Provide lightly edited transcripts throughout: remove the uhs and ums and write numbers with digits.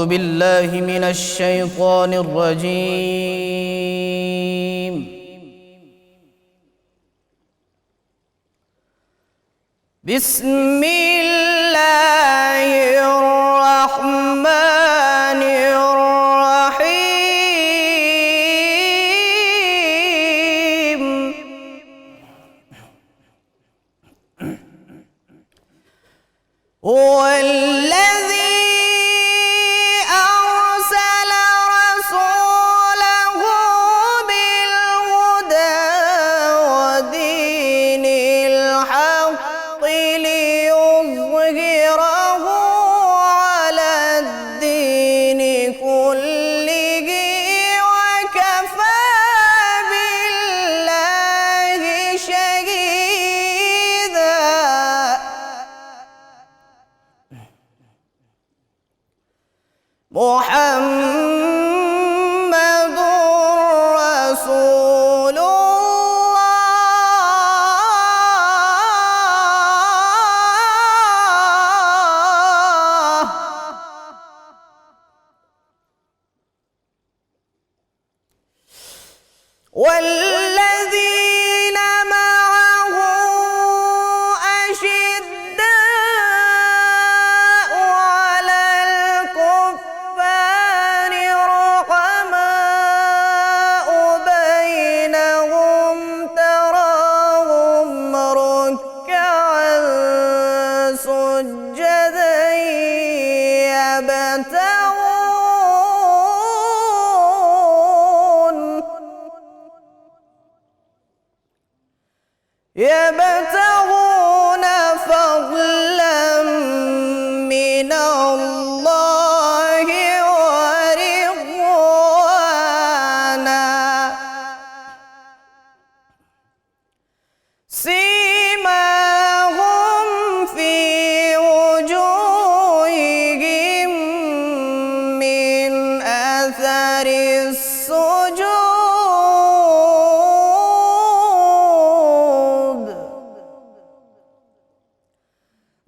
أعوذ بالله من الشيطان الرجيم. بسم الله الرحمن الرحيم. هو الذي أرسل رسوله بالهدى ودين الحق ليظهره على الدين كله وكفى بالله شهيدا. محمد رسول الله والذين معه أشداء على الكفار رحماء بينهم تراهم ركعا سجدا يبتغون فضلا من الله ورضوانا سيماهم في وجوههم من أثر السجود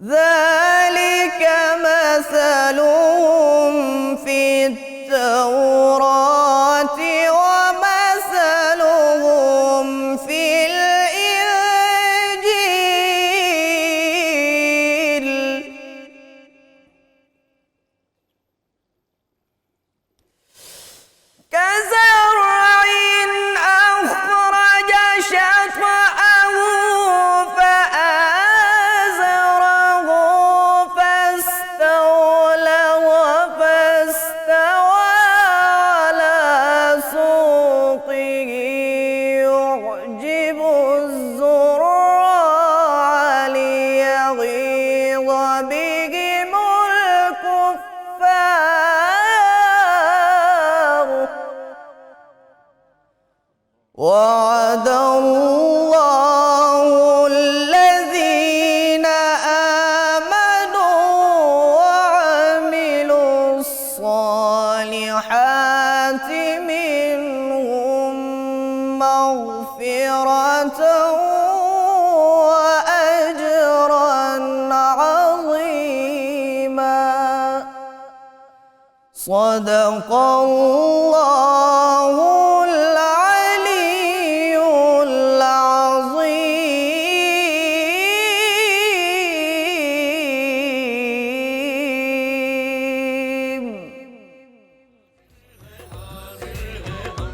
ذلك مثلهم في التوراة ومثلهم في الإنجيل كزرع أخرج شطأه فآزره فاستوى على سوقه يعجب الزراع ليغيظ بهم الكفار. وعد الله الذين آمنوا وعملوا الصالحات منهم مغفرة وأجرا عظيما. صدق الله العلي العظيم.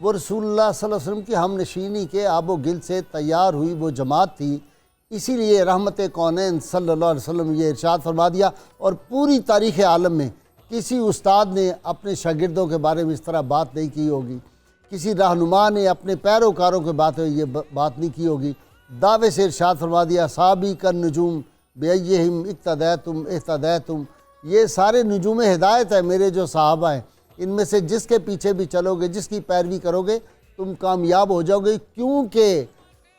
وہ رسول اللہ صلی اللہ علیہ وسلم کی ہم نشینی کے آب و گل سے تیار ہوئی وہ جماعت تھی۔ اسی لیے رحمت کونین صلی اللہ علیہ وسلم یہ ارشاد فرما دیا، اور پوری تاریخ عالم میں کسی استاد نے اپنے شاگردوں کے بارے میں اس طرح بات نہیں کی ہوگی، کسی رہنما نے اپنے پیروکاروں کے بات یہ بات نہیں کی ہوگی۔ دعوے سے ارشاد فرما دیا، صحابی کن نجوم بیہم اقتدیتم اہتدیتم، یہ سارے نجوم ہدایت ہے میرے جو صحابہ ہیں، ان میں سے جس کے پیچھے بھی چلو گے، جس کی پیروی کرو گے تم کامیاب ہو جاؤ گے، کیونکہ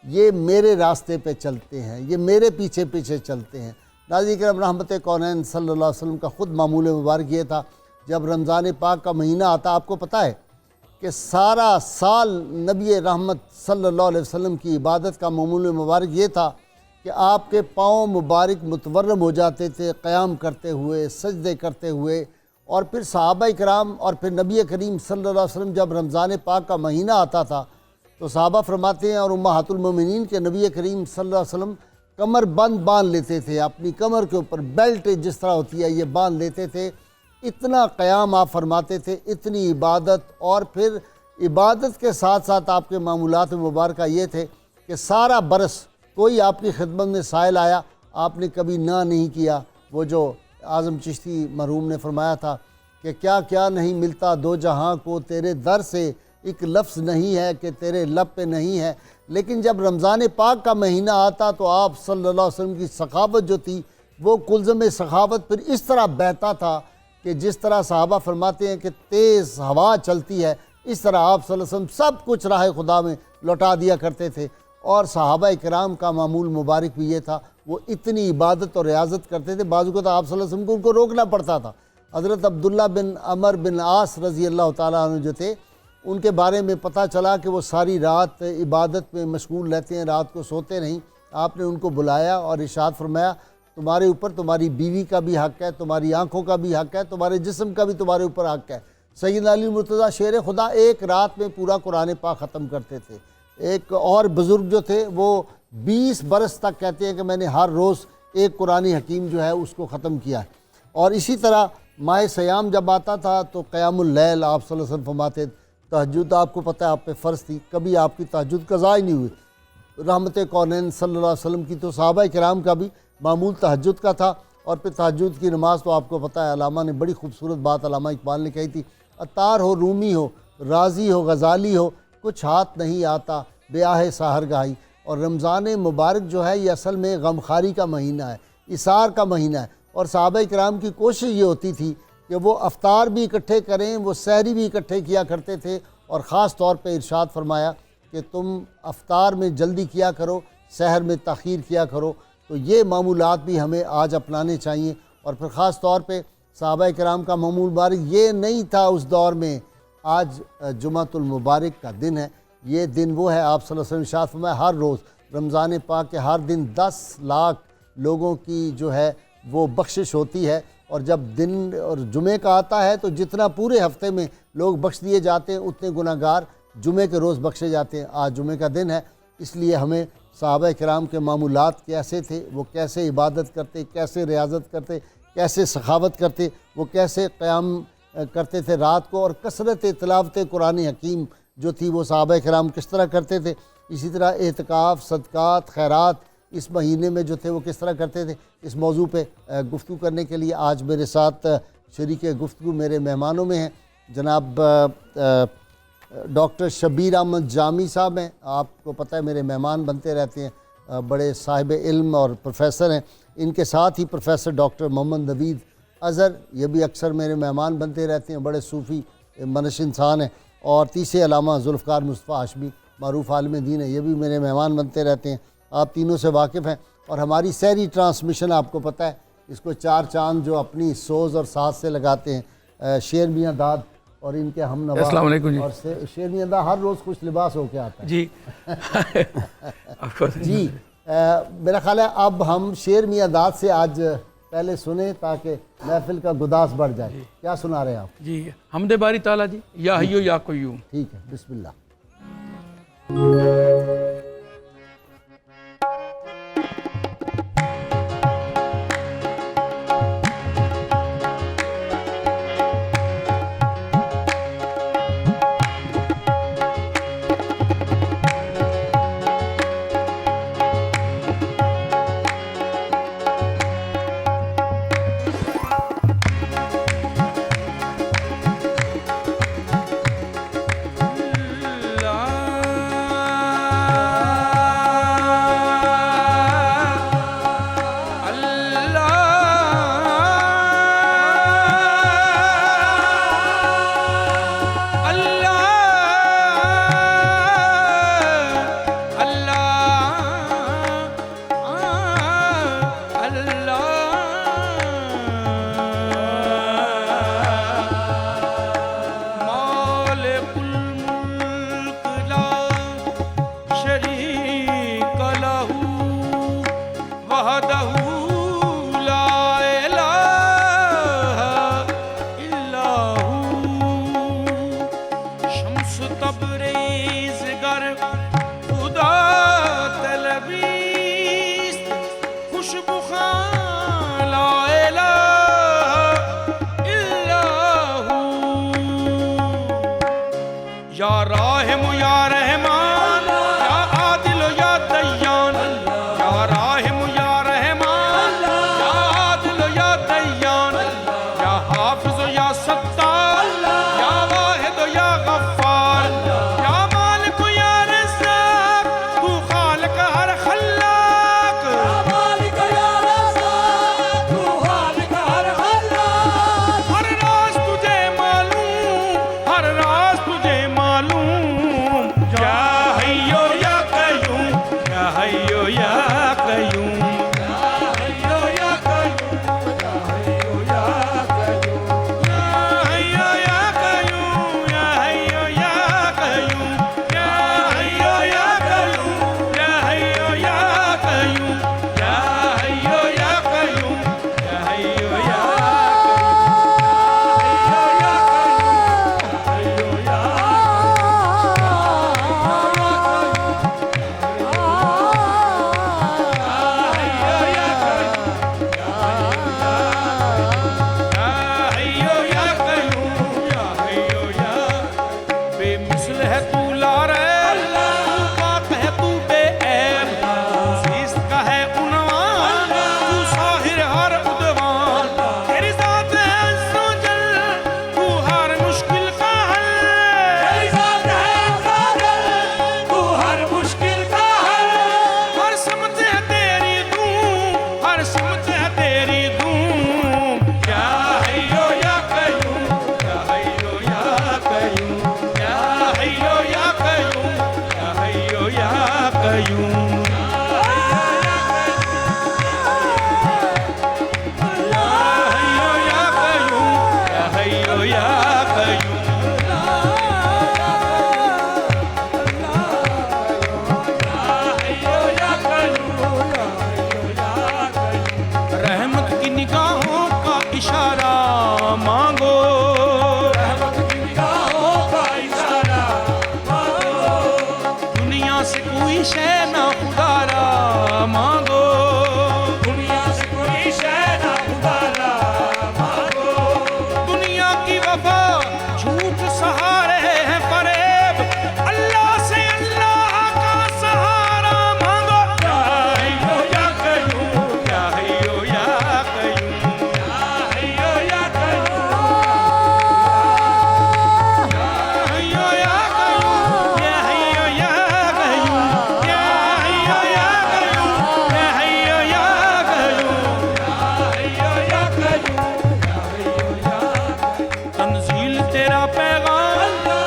یہ میرے راستے پہ چلتے ہیں، یہ میرے پیچھے پیچھے چلتے ہیں۔ ناظرین کرام، رحمت کونین صلی اللہ علیہ وسلم کا خود معمول مبارک یہ تھا، جب رمضان پاک کا مہینہ آتا، آپ کو پتہ ہے کہ سارا سال نبی رحمت صلی اللہ علیہ وسلم کی عبادت کا معمول مبارک یہ تھا کہ آپ کے پاؤں مبارک متورم ہو جاتے تھے قیام کرتے ہوئے، سجدے کرتے ہوئے، اور پھر صحابہ کرام اور پھر نبی کریم صلی اللہ علیہ وسلم جب رمضان پاک کا مہینہ آتا تھا تو صحابہ فرماتے ہیں، اور امہات المومنین کے نبی کریم صلی اللہ علیہ وسلم کمر بند باندھ لیتے تھے، اپنی کمر کے اوپر بیلٹ جس طرح ہوتی ہے یہ باندھ لیتے تھے، اتنا قیام آپ فرماتے تھے، اتنی عبادت، اور پھر عبادت کے ساتھ ساتھ آپ کے معمولات مبارکہ یہ تھے کہ سارا برس کوئی آپ کی خدمت میں سائل آیا، آپ نے کبھی نہ نہیں کیا۔ وہ جو اعظم چشتی مرحوم نے فرمایا تھا کہ کیا کیا نہیں ملتا دو جہاں کو تیرے در سے، ایک لفظ نہیں ہے کہ تیرے لب پہ نہیں ہے۔ لیکن جب رمضان پاک کا مہینہ آتا تو آپ صلی اللہ علیہ وسلم کی سخاوت جو تھی، وہ کلزم سخاوت پھر اس طرح بہتا تھا کہ جس طرح صحابہ فرماتے ہیں کہ تیز ہوا چلتی ہے، اس طرح آپ صلی اللہ علیہ وسلم سب کچھ راہ خدا میں لوٹا دیا کرتے تھے۔ اور صحابہ کرام کا معمول مبارک بھی یہ تھا، وہ اتنی عبادت اور ریاضت کرتے تھے، بعض اوقات آپ صلی اللہ علیہ وسلم کو ان کو روکنا پڑتا تھا۔ حضرت عبداللہ بن عمر بن عاص رضی اللہ تعالیٰ عنہ جو تھے، ان کے بارے میں پتہ چلا کہ وہ ساری رات عبادت میں مشغول رہتے ہیں، رات کو سوتے نہیں۔ آپ نے ان کو بلایا اور ارشاد فرمایا، تمہارے اوپر تمہاری بیوی کا بھی حق ہے، تمہاری آنکھوں کا بھی حق ہے، تمہارے جسم کا بھی تمہارے اوپر حق ہے۔ سیدنا علی مرتضیٰ شیر خدا ایک رات میں پورا قرآن پاک ختم کرتے تھے۔ ایک اور بزرگ جو تھے وہ 20 برس تک کہتے ہیں کہ میں نے ہر روز ایک قرآن حکیم جو ہے اس کو ختم کیا ہے۔ اور اسی طرح ماہ سیام جب آتا تھا تو قیام اللیل آپ صلی اللہ علیہ وسلم فرماتے، تہجد آپ کو پتہ ہے آپ پہ فرض تھی، کبھی آپ کی تہجد قضا ہی نہیں ہوئی۔ رحمت کونین صلی اللہ علیہ وسلم کی تو صحابہ کرام کا بھی معمول تہجد کا تھا، اور پھر تہجد کی نماز تو آپ کو پتہ ہے، علامہ نے بڑی خوبصورت بات علامہ اقبال نے کہی تھی، عطار ہو رومی ہو رازی ہو غزالی ہو، کچھ ہاتھ نہیں آتا بیاہ سحر گاہی۔ اور رمضان مبارک جو ہے یہ اصل میں غمخواری کا مہینہ ہے، اثار کا مہینہ ہے، اور صحابہ کرام کی کوشش یہ ہوتی تھی کہ وہ افطار بھی اکٹھے کریں، وہ سحری بھی اکٹھے کیا کرتے تھے، اور خاص طور پہ ارشاد فرمایا کہ تم افطار میں جلدی کیا کرو، سحر میں تاخیر کیا کرو۔ تو یہ معمولات بھی ہمیں آج اپنانے چاہیے۔ اور پھر خاص طور پہ صحابہ کرام کا معمول مبارک یہ نہیں تھا اس دور میں، آج جمعۃ المبارک کا دن ہے، یہ دن وہ ہے، آپ صلی اللہ علیہ وسلم ارشاد فرمایا ہر روز رمضان پاک کے ہر دن 10 لاکھ لوگوں کی جو ہے وہ بخشش ہوتی ہے، اور جب دن اور جمعے کا آتا ہے تو جتنا پورے ہفتے میں لوگ بخش دیے جاتے ہیں اتنے گناہ گار جمعے کے روز بخشے جاتے ہیں۔ آج جمعے کا دن ہے، اس لیے ہمیں صحابہ کرام کے معمولات کیسے تھے، وہ کیسے عبادت کرتے، کیسے ریاضت کرتے، کیسے سخاوت کرتے، وہ کیسے قیام کرتے تھے رات کو، اور کثرت تلاوت قرآن حکیم جو تھی وہ صحابہ کرام کس طرح کرتے تھے۔ اسی طرح اعتکاف، صدقات، خیرات اس مہینے میں جو تھے وہ کس طرح کرتے تھے۔ اس موضوع پہ گفتگو کرنے کے لیے آج میرے ساتھ شریک گفتگو میرے مہمانوں میں ہیں جناب ڈاکٹر شبیر احمد جامی صاحب ہیں، آپ کو پتہ ہے میرے مہمان بنتے رہتے ہیں، بڑے صاحب علم اور پروفیسر ہیں۔ ان کے ساتھ ہی پروفیسر ڈاکٹر محمد نوید اظہر، یہ بھی اکثر میرے مہمان بنتے رہتے ہیں، بڑے صوفی منش انسان ہیں۔ اور تیسرے علامہ ذوالفقار مصطفیٰ ہاشمی، معروف عالم دین ہے، یہ بھی میرے مہمان بنتے رہتے ہیں، آپ تینوں سے واقف ہیں۔ اور ہماری سحری ٹرانسمیشن آپ کو پتہ ہے، اس کو چار چاند جو اپنی سوز اور ساز سے لگاتے ہیں، شیر میاں داد اور ان کے ہم نوا۔ السلام علیکم جی۔ اور شیر میاں داد ہر روز خوش لباس ہو کے آتا ہے جی جی۔ میرا خیال ہے اب ہم شیر میاں داد سے آج پہلے سنیں تاکہ محفل کا گداز بڑھ جائے۔ کیا سنا رہے ہیں آپ؟ جی حمد باری تعالیٰ جی، یا حیو یا قیوم۔ ٹھیک ہے، بسم اللہ۔ مانگو رحمت کی نگاہوں کا اشارہ مانگو دنیا سے کوئی شے نہ خدارا مانگو دنیا سے کوئی شے نہ ادارا مانگو دنیا کی وفا جھوٹ سہارے ہیں فریب اللہ سے اللہ کا سہارا مانگو یا حیو یا قیوم یا حیو یا قیوم حیو یا قیوم حیو یا قیوم یا حیو یا قیوم یا حیو یا قیوم یا حیو یا قیوم حیو یا قیوم تنزیل تیرا پیغام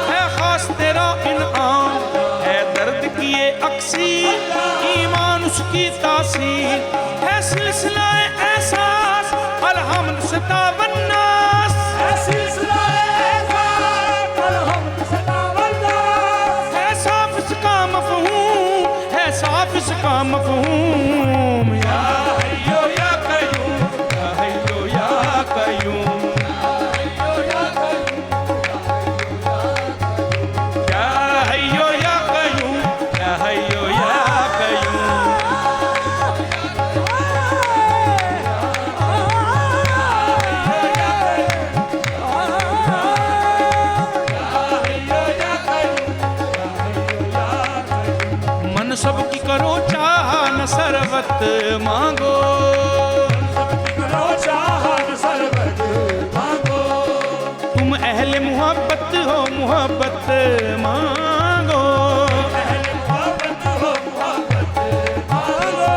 ہے خاص تیرا انعام ہے درد کی یہ اکسیر ایمان اس کی تاثیر ہے سلسلہ احساس الحمد سے تابناس اے سلسلہ احساس الحمد سے تابناس ہے صاف اس کا مفہوم ہے صاف اس کا مفہوم یا حیو یا قیوم یا حیو یا قیوم یا حیو یا قیوم یا حیو یا قیوم منصب کی کرو چاہ نہ ثروت مانگو کرو چاہت سربت مانگو تم اہل محبت ہو محبت مانگو اہل محبت ہو محبت مانگو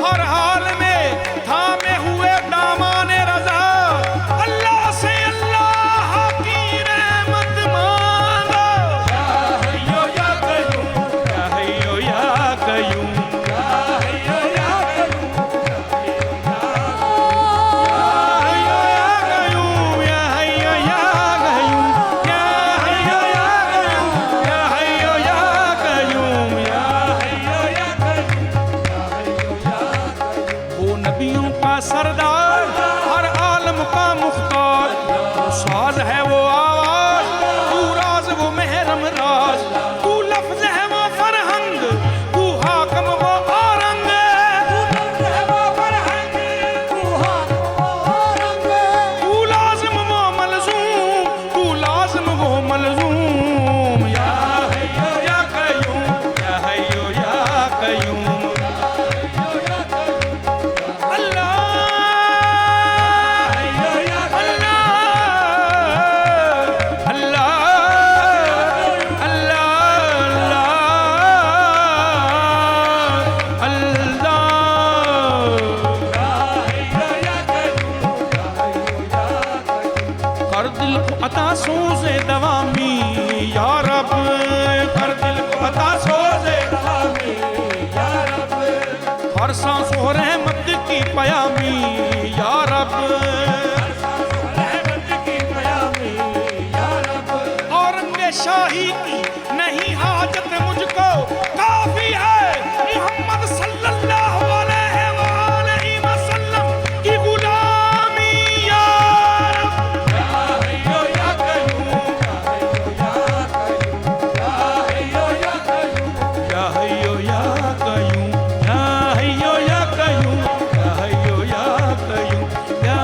ہر حال میں تھامے ہوئے دامان رضا اللہ سے اللہ کی رحمت مانگو یا حیو یا قیوم یا حیو یا قیوم حیو یا قیوم حیو یا قیوم یا حیو یا قیوم یا حیو یا قیوم یا حیو یا قیوم یا حیو یا قیوم وہ نبیوں کا سردار ہر عالم کا مختار وہ ساز ہے وہ آواز تو راز وہ محرم راز تو لفظ ہے وہ فرہنگ تو حاکم وہ آرنگ تو لازم وہ ملزوم تو لازم وہ ملزوم یا حیو یا قیوم یا حیو یا قیوم اللہ کر دل کو عطا سوز دوامی یا رب کر دل کو عطا سوز ہر سانس ہو رحمت کی پیامی یا رب اورنگ شاہی کی نہیں حاجت مجھ کو کافی ہے محمد صلی اللہ علیہ وآلہ وسلم کی غلامی یا رب یا حیو یا قیوم یا حیو یا قیوم یا حیو یا قیوم یا حیو یا قیوم یا حیو یا قیوم یا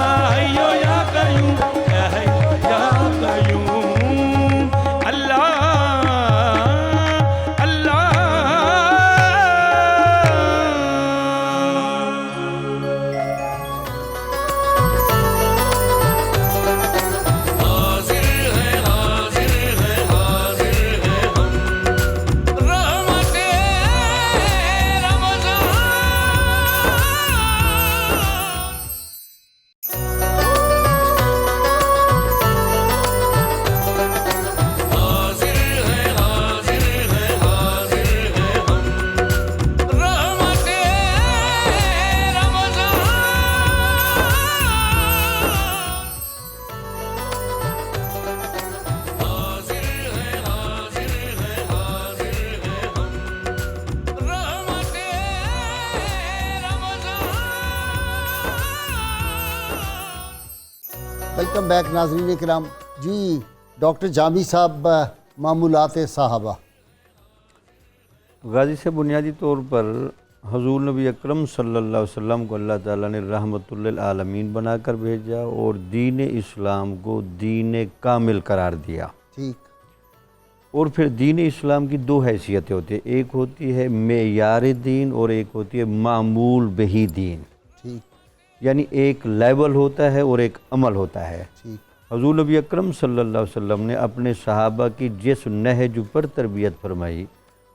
ویلکم بیک ناظرین کرام. جی ڈاکٹر جامی صاحب, معمولات صحابہ. غازی سے بنیادی طور پر حضور نبی اکرم صلی اللہ علیہ وسلم کو اللہ تعالیٰ نے رحمت للعالمین بنا کر بھیجا اور دین اسلام کو دین کامل قرار دیا. ٹھیک. اور پھر دین اسلام کی دو حیثیتیں ہوتی ہیں, ایک ہوتی ہے معیار دین اور ایک ہوتی ہے معمول بہی دین. ٹھیک. یعنی ایک لیول ہوتا ہے اور ایک عمل ہوتا ہے. ٹھیک. حضور نبی اکرم صلی اللہ علیہ وسلم نے اپنے صحابہ کی جس نہج پر تربیت فرمائی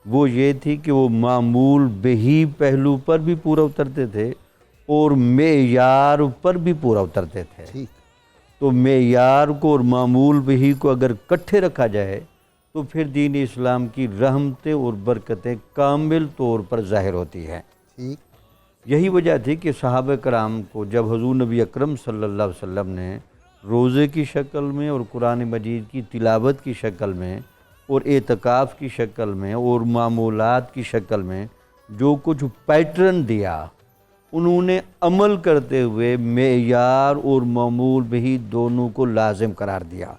وہ یہ تھی کہ وہ معمول بہی پہلو پر بھی پورا اترتے تھے اور معیار پر بھی پورا اترتے تھے. ٹھیک. تو معیار کو اور معمول بہی کو اگر اکٹھے رکھا جائے تو پھر دین اسلام کی رحمتیں اور برکتیں کامل طور پر ظاہر ہوتی ہیں. ٹھیک. یہی وجہ تھی کہ صحابہ کرام کو جب حضور نبی اکرم صلی اللہ علیہ وسلم نے روزے کی شکل میں اور قرآن مجید کی تلاوت کی شکل میں اور اعتکاف کی شکل میں اور معمولات کی شکل میں جو کچھ پیٹرن دیا, انہوں نے عمل کرتے ہوئے معیار اور معمول بہی دونوں کو لازم قرار دیا.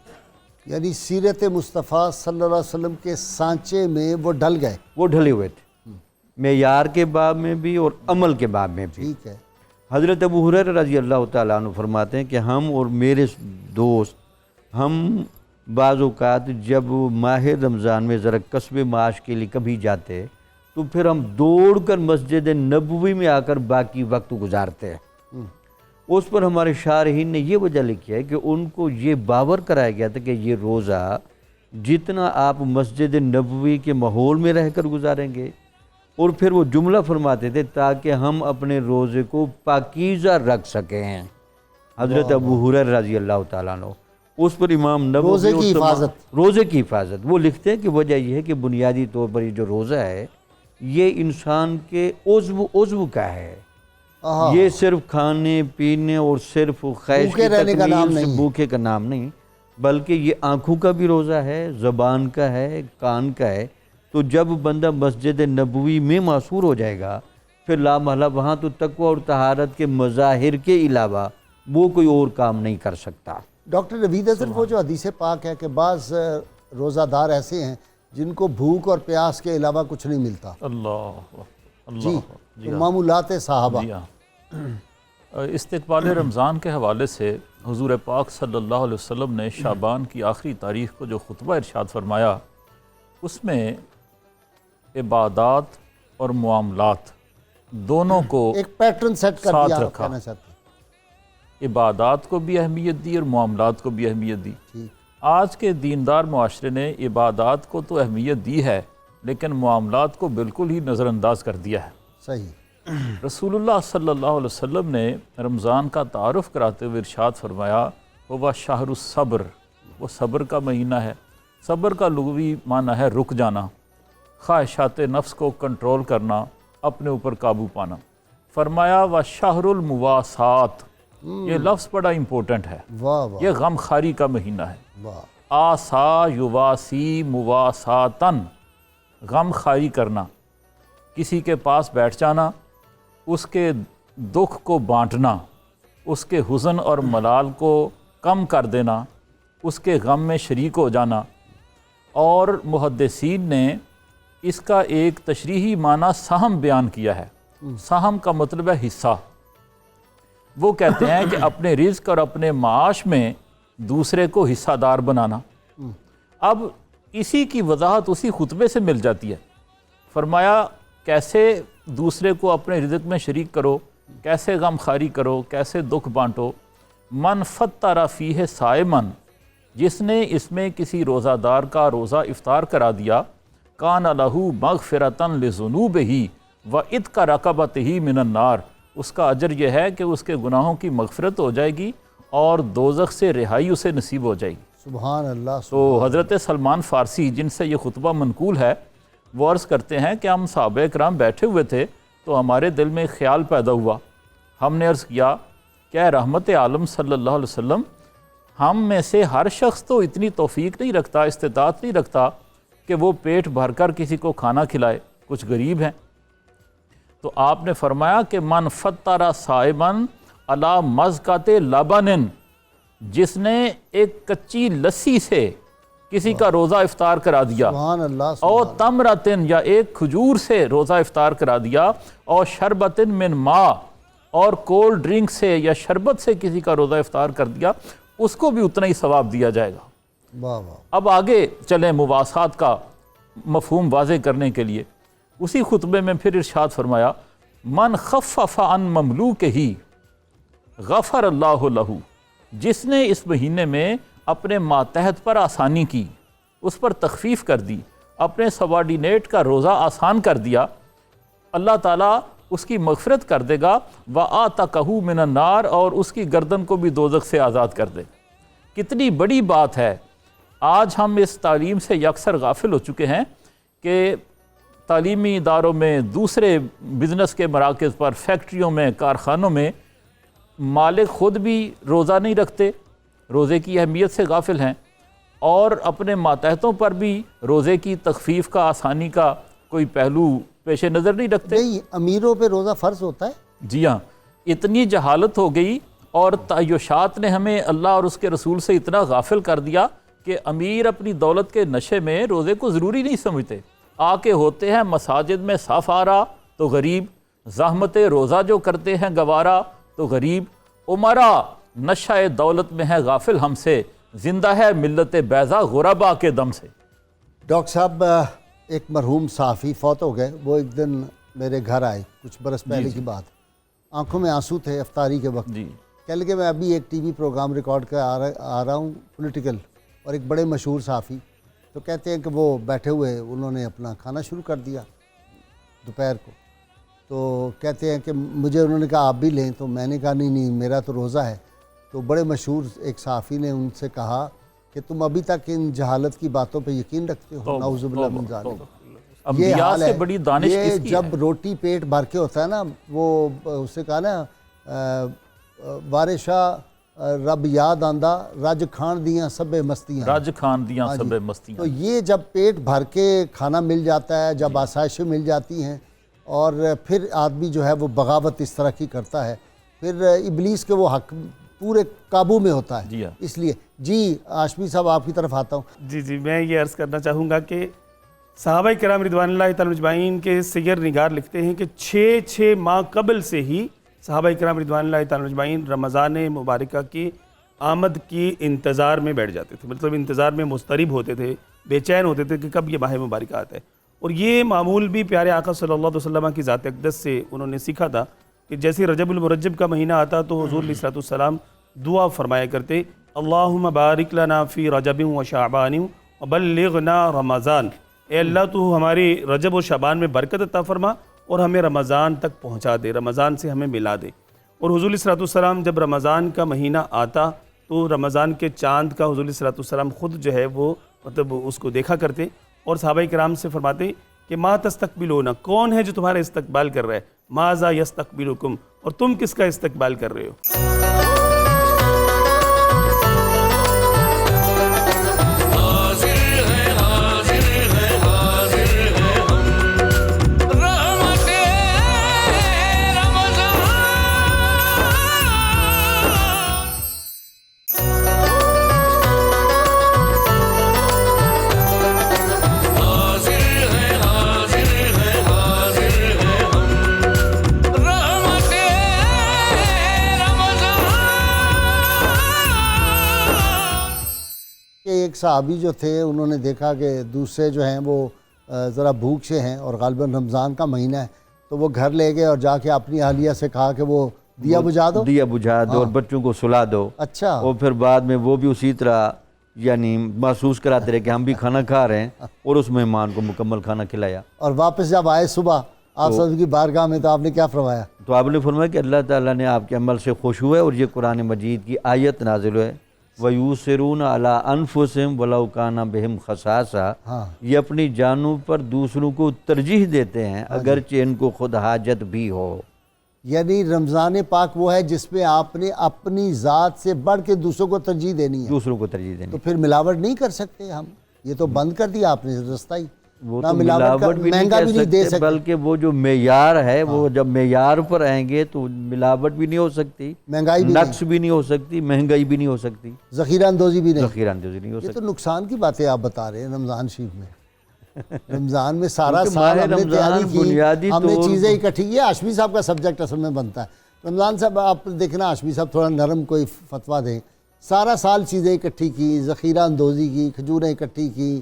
یعنی سیرت مصطفیٰ صلی اللہ علیہ وسلم کے سانچے میں وہ ڈل گئے. وہ ڈھلے ہوئے تھے معیار کے باب میں بھی اور عمل کے باب میں بھی. ٹھیک ہے. حضرت ابو ہریرہ رضی اللہ تعالیٰ عنہ فرماتے ہیں کہ ہم اور میرے دوست ہم بعض اوقات جب ماہ رمضان میں ذرا کسب معاش کے لیے کبھی جاتے تو پھر ہم دوڑ کر مسجد نبوی میں آ کر باقی وقت گزارتے ہیں. اس پر ہمارے شارحین نے یہ وجہ لکھی ہے کہ ان کو یہ باور کرایا گیا تھا کہ یہ روزہ جتنا آپ مسجد نبوی کے ماحول میں رہ کر گزاریں گے, اور پھر وہ جملہ فرماتے تھے تاکہ ہم اپنے روزے کو پاکیزہ رکھ سکیں. حضرت ابو ہریرہ رضی اللہ تعالیٰ عنہ اس پر امام نبوی روزے کی حفاظت. روزے کی حفاظت وہ لکھتے ہیں کہ وجہ یہ ہے کہ بنیادی طور پر یہ جو روزہ ہے یہ انسان کے عضو کا ہے. یہ صرف کھانے پینے اور صرف خواہش کی تکمیل سے بھوکے کا نام نہیں, بلکہ یہ آنکھوں کا بھی روزہ ہے, زبان کا ہے, کان کا ہے. تو جب بندہ مسجد نبوی میں معصور ہو جائے گا پھر لا محالہ وہاں تو تقوی اور طہارت کے مظاہر کے علاوہ وہ کوئی اور کام نہیں کر سکتا. ڈاکٹر نوید حسن, وہ جو حدیث پاک ہے کہ بعض روزہ دار ایسے ہیں جن کو بھوک اور پیاس کے علاوہ کچھ نہیں ملتا. اللہ جی, تو معمولات صحابہ. استقبال رمضان کے حوالے سے حضور پاک صلی اللہ علیہ وسلم نے شعبان کی آخری تاریخ کو جو خطبہ ارشاد فرمایا اس میں عبادات اور معاملات دونوں کو ایک پیٹرن سیٹ کر ساتھ دیا رکھا. کہنا چاہتے ہیں. عبادات کو بھی اہمیت دی اور معاملات کو بھی اہمیت دی. آج کے دیندار معاشرے نے عبادات کو تو اہمیت دی ہے لیکن معاملات کو بالکل ہی نظر انداز کر دیا ہے. صحیح. رسول اللہ صلی اللہ علیہ وسلم نے رمضان کا تعارف کراتے ہوئے ارشاد فرمایا وہ شہر الصبر, وہ صبر کا مہینہ ہے. صبر کا لغوی معنی ہے رک جانا, خواہشات نفس کو کنٹرول کرنا, اپنے اوپر قابو پانا. فرمایا و شہر المواسات, یہ لفظ بڑا امپورٹنٹ ہے. واہ واہ. یہ غم خاری کا مہینہ ہے. واہ. آسا یواسی مواساتن, غم خاری کرنا, کسی کے پاس بیٹھ جانا, اس کے دکھ کو بانٹنا, اس کے حزن اور ملال کو کم کر دینا, اس کے غم میں شریک ہو جانا. اور محدثین نے اس کا ایک تشریحی معنی سہم بیان کیا ہے. سہم کا مطلب ہے حصہ. وہ کہتے ہیں کہ اپنے رزق اور اپنے معاش میں دوسرے کو حصہ دار بنانا. اب اسی کی وضاحت اسی خطبے سے مل جاتی ہے. فرمایا کیسے دوسرے کو اپنے رزق میں شریک کرو, کیسے غم خاری کرو, کیسے دکھ بانٹو. من فطر فیہ صائمن, جس نے اس میں کسی روزہ دار کا روزہ افطار کرا دیا, کان لہ مغفرۃ لذنوبہ وعتق رقبتہ من النار, اس کا اجر یہ ہے کہ اس کے گناہوں کی مغفرت ہو جائے گی اور دوزخ سے رہائی اسے نصیب ہو جائے گی. سبحان اللہ. تو حضرت سلمان فارسی جن سے یہ خطبہ منقول ہے وہ عرض کرتے ہیں کہ ہم صحابہ کرام بیٹھے ہوئے تھے تو ہمارے دل میں ایک خیال پیدا ہوا. ہم نے عرض کیا کہ اے رحمت عالم صلی اللہ علیہ وسلم, ہم میں سے ہر شخص تو اتنی توفیق نہیں رکھتا, استطاعت نہیں رکھتا کہ وہ پیٹ بھر کر کسی کو کھانا کھلائے, کچھ غریب ہیں. تو آپ نے فرمایا کہ من فطر صائمن علی مزقۃ لبن, جس نے ایک کچی لسی سے کسی کا روزہ افطار کرا دیا، سبحان اللہ اور سبحان اللہ۔ تمرتن یا ایک کھجور سے روزہ افطار کرا دیا، اور شربتن من ماء اور کولڈ ڈرنک سے یا شربت سے کسی کا روزہ افطار کر دیا، اس کو بھی اتنا ہی ثواب دیا جائے گا۔ واہ واہ۔ اب آگے چلیں مواسات کا مفہوم واضح کرنے کے لیے، اسی خطبے میں پھر ارشاد فرمایا من خفف عن مملوکہ غفر اللہ لہ، جس نے اس مہینے میں اپنے ماتحت پر آسانی کی، اس پر تخفیف کر دی، اپنے سبارڈینیٹ کا روزہ آسان کر دیا، اللہ تعالیٰ اس کی مغفرت کر دے گا، وَآتَقَهُ مِنَ النَّارِ، اور اس کی گردن کو بھی دوزخ سے آزاد کر دے گا۔ کتنی بڑی بات ہے۔ آج ہم اس تعلیم سے یکسر غافل ہو چکے ہیں کہ تعلیمی اداروں میں، دوسرے بزنس کے مراکز پر، فیکٹریوں میں، کارخانوں میں مالک خود بھی روزہ نہیں رکھتے، روزے کی اہمیت سے غافل ہیں، اور اپنے ماتحتوں پر بھی روزے کی تخفیف کا، آسانی کا کوئی پہلو پیش نظر نہیں رکھتے۔ نہیں، امیروں پہ روزہ فرض ہوتا ہے؟ جی ہاں، اتنی جہالت ہو گئی، اور تعیشات نے ہمیں اللہ اور اس کے رسول سے اتنا غافل کر دیا کہ امیر اپنی دولت کے نشے میں روزے کو ضروری نہیں سمجھتے۔ آ کے ہوتے ہیں مساجد میں صف آرا تو غریب، زحمت روزہ جو کرتے ہیں گوارا تو غریب، عمرہ نشہ دولت میں ہے غافل ہم سے، زندہ ہے ملت بیضا غربا کے دم سے۔ ڈاکٹر صاحب، ایک مرحوم صحافی فوت ہو گئے، وہ ایک دن میرے گھر آئے، کچھ برس پہلے کی بات، آنکھوں میں آنسو تھے افطاری کے وقت۔ جی، کہہ لگے میں ابھی ایک ٹی وی پروگرام ریکارڈ کر آ رہا ہوں پولیٹیکل، اور ایک بڑے مشہور صحافی، تو کہتے ہیں کہ وہ بیٹھے ہوئے انہوں نے اپنا کھانا شروع کر دیا دوپہر کو، تو کہتے ہیں کہ مجھے انہوں نے کہا آپ بھی لیں، تو میں نے کہا نہیں میرا تو روزہ ہے۔ تو بڑے مشہور ایک صحافی نے ان سے کہا کہ تم ابھی تک ان جہالت کی باتوں پہ یقین رکھتے ہو؟ نعوذ باللہ من ذالک۔ یہ انبیاء حال سے ہے، بڑی دانش یہ کس کی جب ہے؟ روٹی پیٹ بھر کے ہوتا ہے نا، وہ اس سے کہا نا وارشاہ رب یاد آندہ رج کھان دیاں سبے مستیاں، راج خان دیاں ہاں جی۔ سب مستیاں۔ تو یہ جب پیٹ بھر کے کھانا مل جاتا ہے، جب آسائشیں مل جاتی ہیں، اور پھر آدمی جو ہے وہ بغاوت اس طرح کی کرتا ہے، پھر ابلیس کے وہ حق پورے قابو میں ہوتا ہے۔ جی ہاں۔ اس لیے جی ہاشمی صاحب آپ کی طرف آتا ہوں۔ جی میں یہ عرض کرنا چاہوں گا کہ صحابہ کرام رضوان اللہ تعالی اجمعین کے سیر نگار لکھتے ہیں کہ 6 ماہ قبل سے ہی صحابہ کرام رضوان اللہ تعالی اجمعین رمضان مبارکہ کی آمد کی انتظار میں بیٹھ جاتے تھے، مطلب انتظار میں مضطرب ہوتے تھے، بے چین ہوتے تھے کہ کب یہ ماہ مبارکہ آتا ہے۔ اور یہ معمول بھی پیارے آقا صلی اللہ علیہ وسلم کی ذات اقدس سے انہوں نے سیکھا تھا کہ جیسے رجب المرجب کا مہینہ آتا تو حضور علیہ الصلوۃ والسلام دعا فرمایا کرتے، اللہم بارک لنا فی رجب و شعبان وبلغنا رمضان، اے اللہ تو ہماری رجب و شعبان میں برکت عطا فرما اور ہمیں رمضان تک پہنچا دے، رمضان سے ہمیں ملا دے۔ اور حضور علیہ الصلوۃ والسلام جب رمضان کا مہینہ آتا تو رمضان کے چاند کا حضور علیہ الصلوۃ والسلام خود جو ہے وہ مطلب اس کو دیکھا کرتے، اور صحابہ کرام سے فرماتے کہ ما تستقبلون، کون ہے جو تمہارا استقبال کر رہا ہے، ماذا یستقبلکم، اور تم کس کا استقبال کر رہے ہو۔ ایک صحابی جو تھے انہوں نے دیکھا کہ دوسرے جو ہیں وہ ذرا بھوک سے ہیں، اور غالباً رمضان کا مہینہ ہے، تو وہ گھر لے گئے اور جا کے اپنی اہلیہ سے کہا کہ وہ دیا بجھا دو، دیا بجھا دو اور بچوں کو سلا دو۔ اچھا، اور پھر بعد میں وہ بھی اسی طرح یعنی محسوس کراتے رہے کہ ہم بھی کھانا کھا رہے ہیں، اور اس مہمان کو مکمل کھانا کھلایا۔ اور واپس جب آئے صبح آپ صلی کی بارگاہ میں تو آپ نے کیا فرمایا؟ تو آپ نے فرمایا کہ اللہ تعالیٰ نے آپ کے عمل سے خوش ہوئے، اور یہ قرآن مجید کی آیت نازل ہوئے، وَيُؤْثِرُونَ عَلَىٰ أَنفُسِهِمْ وَلَوْ كَانَ بِهِمْ خَصَاصَةٌ، یہ اپنی جانوں پر دوسروں کو ترجیح دیتے ہیں اگرچہ ان کو خود حاجت بھی ہو۔ یعنی رمضان پاک وہ ہے جس میں آپ نے اپنی ذات سے بڑھ کے دوسروں کو ترجیح دینی ہے، دوسروں کو ترجیح دینی۔ تو پھر ملاوٹ نہیں کر سکتے ہم، یہ تو بند کر دیا آپ نے رستہ ہی۔ وہ نہ تو ملاوٹ کا ملاوٹ بھی نہیں مہنگا بھی کہہ نہیں دے سکتے، سکتے، بلکہ وہ جو معیار ہے وہ جب معیار پر آئیں گے تو ملاوٹ بھی نہیں ہو سکتی، مہنگائی بھی نقص بھی نہیں ہو سکتی، مہنگائی بھی نہیں ہو سکتی، ذخیرہ اندوزی بھی نہیں. ذخیرہ اندوزی نہیں ہو یہ سکتی. تو نقصان کی باتیں آپ بتا رہے ہیں رمضان شریف میں. رمضان میں سارا کیونکہ سال ماہ ہم نے رمضان تیاری کی، بنیادی ہم نے طور چیزیں اکٹھی کی. ہاشمی صاحب کا سبجیکٹ اصل میں بنتا ہے. رمضان صاحب آپ دیکھنا ہاشمی صاحب تھوڑا نرم کوئی فتویٰ دیں. سارا سال چیزیں اکٹھی کی، ذخیرہ اندوزی کی، کھجوریں اکٹھی کی،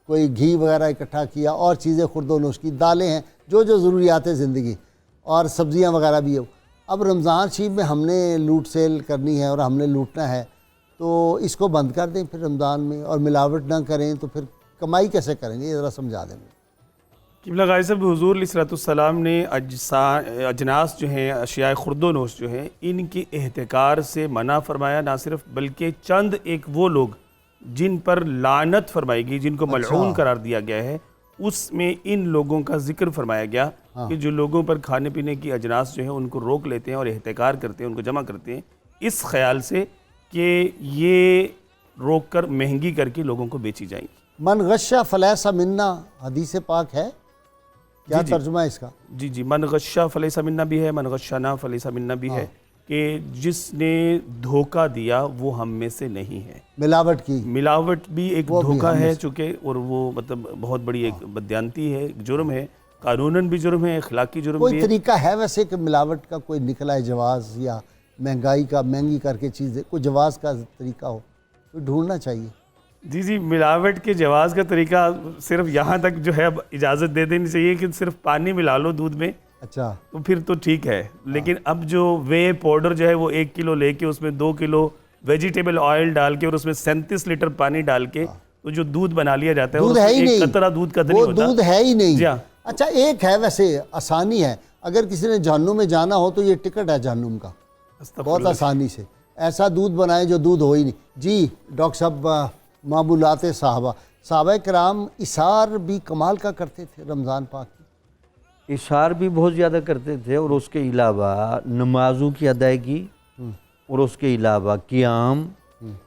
کوئی گھی وغیرہ اکٹھا کیا، اور چیزیں خرد و نوش کی، دالیں ہیں، جو ضروریات زندگی، اور سبزیاں وغیرہ بھی ہو. اب رمضان شریف میں ہم نے لوٹ سیل کرنی ہے اور ہم نے لوٹنا ہے، تو اس کو بند کر دیں پھر رمضان میں، اور ملاوٹ نہ کریں تو پھر کمائی کیسے کریں گے؟ یہ ذرا سمجھا دیں. قبلہ غازی صاحب، حضور علیہ السلام نے اجناس جو ہیں، اشیاء خرد و نوش جو ہیں، ان کی احتکار سے منع فرمایا. نہ صرف بلکہ چند ایک وہ لوگ جن پر لعنت فرمائی گئی، جن کو ملعون قرار دیا گیا ہے، اس میں ان لوگوں کا ذکر فرمایا گیا کہ جو لوگوں پر کھانے پینے کی اجناس جو ہیں ان کو روک لیتے ہیں اور احتکار کرتے ہیں، ان کو جمع کرتے ہیں، اس خیال سے کہ یہ روک کر مہنگی کر کے لوگوں کو بیچی جائیں گی. من غشہ فلیس منا حدیث پاک ہے، کیا ترجمہ ہے اس کا؟ جی من غشہ فلیس منا بھی ہے، من غشنا فلیس منا بھی ہے، کہ جس نے دھوکہ دیا وہ ہم میں سے نہیں ہے. ملاوٹ کی، ملاوٹ بھی ایک وہ بھی دھوکہ ہم میں ہے سے. چونکہ، اور وہ مطلب بہت بڑی ایک بددیانتی ہے، ایک جرم ہے، قانوناً بھی جرم ہے، اخلاقی جرم بھی کوئی ہے. طریقہ ہے ویسے کہ ملاوٹ کا کوئی نکلا ہے جواز، یا مہنگائی کا، مہنگی کر کے چیزیں کوئی جواز کا طریقہ ہو تو ڈھونڈنا چاہیے. جی ملاوٹ کے جواز کا طریقہ صرف یہاں تک جو ہے اب اجازت دے دینی چاہیے کہ صرف پانی ملا لو دودھ میں اچھا، تو پھر تو ٹھیک ہے. لیکن اب جو وے پاؤڈر جو ہے وہ 1 کلو لے کے اس میں 2 کلو ویجیٹیبل آئل ڈال کے اور اس میں 37 لیٹر پانی ڈال کے تو جو دودھ بنا لیا جاتا ہے، دودھ ہے ہی ایک نہیں، قطرہ دودھ کا نہیں وہ ہوتا. دودھ ہے ہی نہیں. جی ہاں. اچھا، ایک ہے ویسے آسانی ہے، اگر کسی نے جہنم میں جانا ہو تو یہ ٹکٹ ہے جہنم کا، بہت آسانی سے ایسا دودھ بنائے جو دودھ ہو ہی نہیں. جی ڈاکٹر صاحب، معمولات صحابہ کرام اثار بھی کمال کا کرتے تھے رمضان پاک کی. اشار بھی بہت زیادہ کرتے تھے، اور اس کے علاوہ نمازوں کی ادائیگی اور اس کے علاوہ قیام،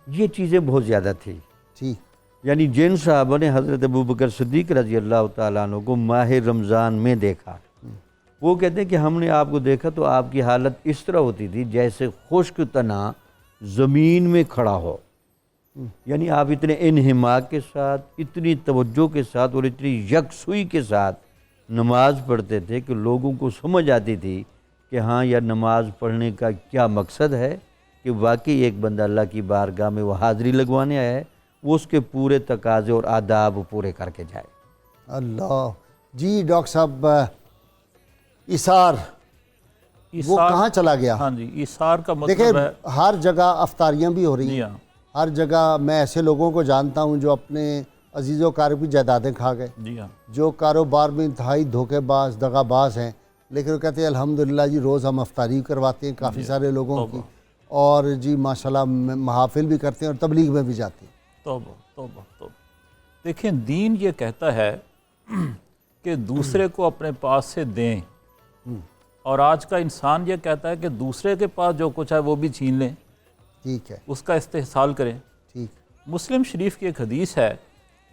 یہ چیزیں بہت زیادہ تھیں. ٹھیک. یعنی جن صحابہ نے حضرت ابوبکر صدیق رضی اللہ تعالیٰ عنہ کو ماہ رمضان میں دیکھا، وہ کہتے ہیں کہ ہم نے آپ کو دیکھا تو آپ کی حالت اس طرح ہوتی تھی جیسے خشک تنا زمین میں کھڑا ہو. یعنی آپ اتنے انہماک کے ساتھ، اتنی توجہ کے ساتھ اور اتنی یکسوئی کے ساتھ نماز پڑھتے تھے کہ لوگوں کو سمجھ آتی تھی کہ ہاں یہ نماز پڑھنے کا کیا مقصد ہے، کہ واقعی ایک بندہ اللہ کی بارگاہ میں وہ حاضری لگوانے آیا ہے، وہ اس کے پورے تقاضے اور آداب پورے کر کے جائے. اللہ. جی ڈاکٹر صاحب، اثار وہ کہاں چلا گیا؟ ہاں جی، اثار کا دیکھیں مطلب ہے، ہر جگہ افطاریاں بھی ہو رہی جی ہیں، ہاں، ہر جگہ. میں ایسے لوگوں کو جانتا ہوں جو اپنے عزیز و قارب کی جائیدادیں کھا گئے، جی ہاں، جو کاروبار میں انتہائی دھوکے باز، دغا باز ہیں، لیکن وہ کہتے ہیں الحمدللہ جی روز ہم افطاری کرواتے ہیں کافی سارے لوگوں کی، اور جی ماشاءاللہ محافل بھی کرتے ہیں اور تبلیغ میں بھی جاتے ہیں. توبہ توبہ توبہ. دیکھیں دین یہ کہتا ہے کہ دوسرے کو اپنے پاس سے دیں، اور آج کا انسان یہ کہتا ہے کہ دوسرے کے پاس جو کچھ ہے وہ بھی چھین لیں، ٹھیک ہے، اس کا استحصال کریں. ٹھیک. مسلم شریف کی ایک حدیث ہے،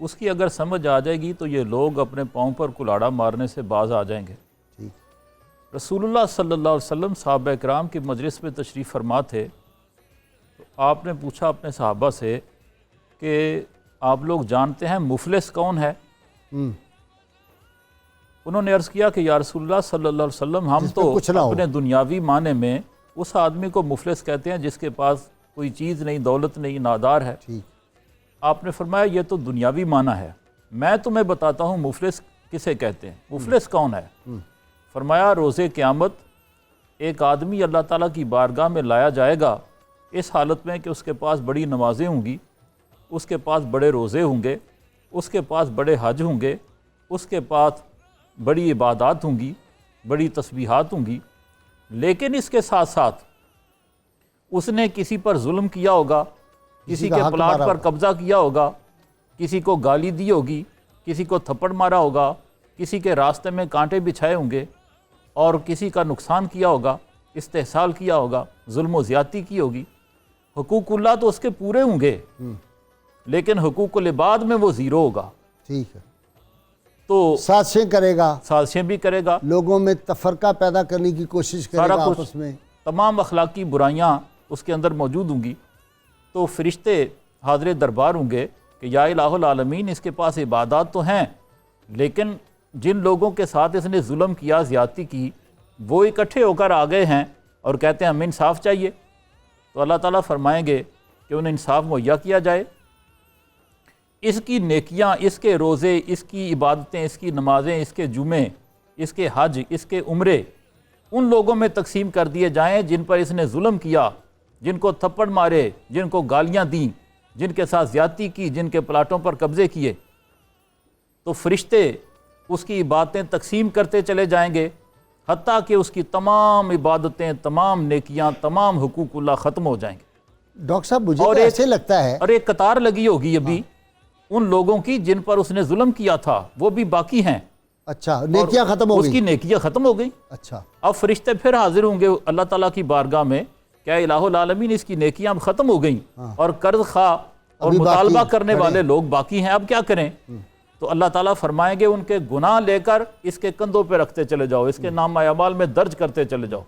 اس کی اگر سمجھ آ جائے گی تو یہ لوگ اپنے پاؤں پر کلاڑا مارنے سے باز آ جائیں گے. ٹھیک. رسول اللہ صلی اللہ علیہ وسلم صحابہ کرام کی مجلس میں تشریف فرما تھے، تو آپ نے پوچھا اپنے صحابہ سے کہ آپ لوگ جانتے ہیں مفلس کون ہے؟ انہوں نے عرض کیا کہ یا رسول اللہ صلی اللہ علیہ وسلم، ہم تو اپنے دنیاوی معنی میں اس آدمی کو مفلس کہتے ہیں جس کے پاس کوئی چیز نہیں، دولت نہیں، نادار ہے. آپ نے فرمایا یہ تو دنیاوی معنی ہے، میں تمہیں بتاتا ہوں مفلس کسے کہتے ہیں. مفلس کون ہے؟ فرمایا روز قیامت ایک آدمی اللہ تعالیٰ کی بارگاہ میں لایا جائے گا اس حالت میں کہ اس کے پاس بڑی نمازیں ہوں گی، اس کے پاس بڑے روزے ہوں گے، اس کے پاس بڑے حج ہوں گے، اس کے پاس بڑی عبادات ہوں گی، بڑی تسبیحات ہوں گی، لیکن اس کے ساتھ ساتھ اس نے کسی پر ظلم کیا ہوگا، کسی کے پلاٹ پر قبضہ کیا ہوگا، کسی کو گالی دی ہوگی، کسی کو تھپڑ مارا ہوگا، کسی کے راستے میں کانٹے بچھائے ہوں گے، اور کسی کا نقصان کیا ہوگا، استحصال کیا ہوگا، ظلم و زیادتی کی ہوگی. حقوق اللہ تو اس کے پورے ہوں گے، لیکن حقوق العباد میں وہ زیرو ہوگا. ٹھیک ہے. تو سازشیں کرے گا، سازشیں بھی کرے گا، لوگوں میں تفرقہ پیدا کرنے کی کوشش کرے سارا گا کچھ، آپس میں. تمام اخلاقی برائیاں اس کے اندر موجود ہوں گی. تو فرشتے حاضر دربار ہوں گے کہ یا الہ العالمین، اس کے پاس عبادات تو ہیں، لیکن جن لوگوں کے ساتھ اس نے ظلم کیا، زیادتی کی، وہ اکٹھے ہو کر آ گئے ہیں اور کہتے ہیں ہمیں انصاف چاہیے. تو اللہ تعالیٰ فرمائیں گے کہ انہیں انصاف مہیا کیا جائے. اس کی نیکیاں، اس کے روزے، اس کی عبادتیں، اس کی نمازیں، اس کے جمعے، اس کے حج، اس کے عمرے ان لوگوں میں تقسیم کر دیے جائیں جن پر اس نے ظلم کیا، جن کو تھپڑ مارے، جن کو گالیاں دیں، جن کے ساتھ زیادتی کی، جن کے پلاٹوں پر قبضے کیے. تو فرشتے اس کی عبادتیں تقسیم کرتے چلے جائیں گے حتیٰ کہ اس کی تمام عبادتیں، تمام نیکیاں، تمام حقوق اللہ ختم ہو جائیں گے. ڈاکٹر صاحب مجھے اور تو ایک- ایسے لگتا ہے اور ایک قطار لگی ہوگی ابھی ان لوگوں کی جن پر اس نے ظلم کیا تھا، وہ بھی باقی ہیں. اچھا نیکیاں ختم ہو اس کی گئی. نیکیاں ختم ہو گئی. اچھا اب فرشتے پھر حاضر ہوں گے اللہ تعالیٰ کی بارگاہ میں، کیا الہ العالمین اس کی نیکیاں اب ختم ہو گئیں اور قرض خواہ اور ابھی باقی مطالبہ کرنے کھڑے والے لوگ باقی ہیں، اب کیا کریں؟ تو اللہ تعالیٰ فرمائیں گے ان کے گناہ لے کر اس کے کندھوں پہ رکھتے چلے جاؤ، اس کے نامہ اعمال میں درج کرتے چلے جاؤ.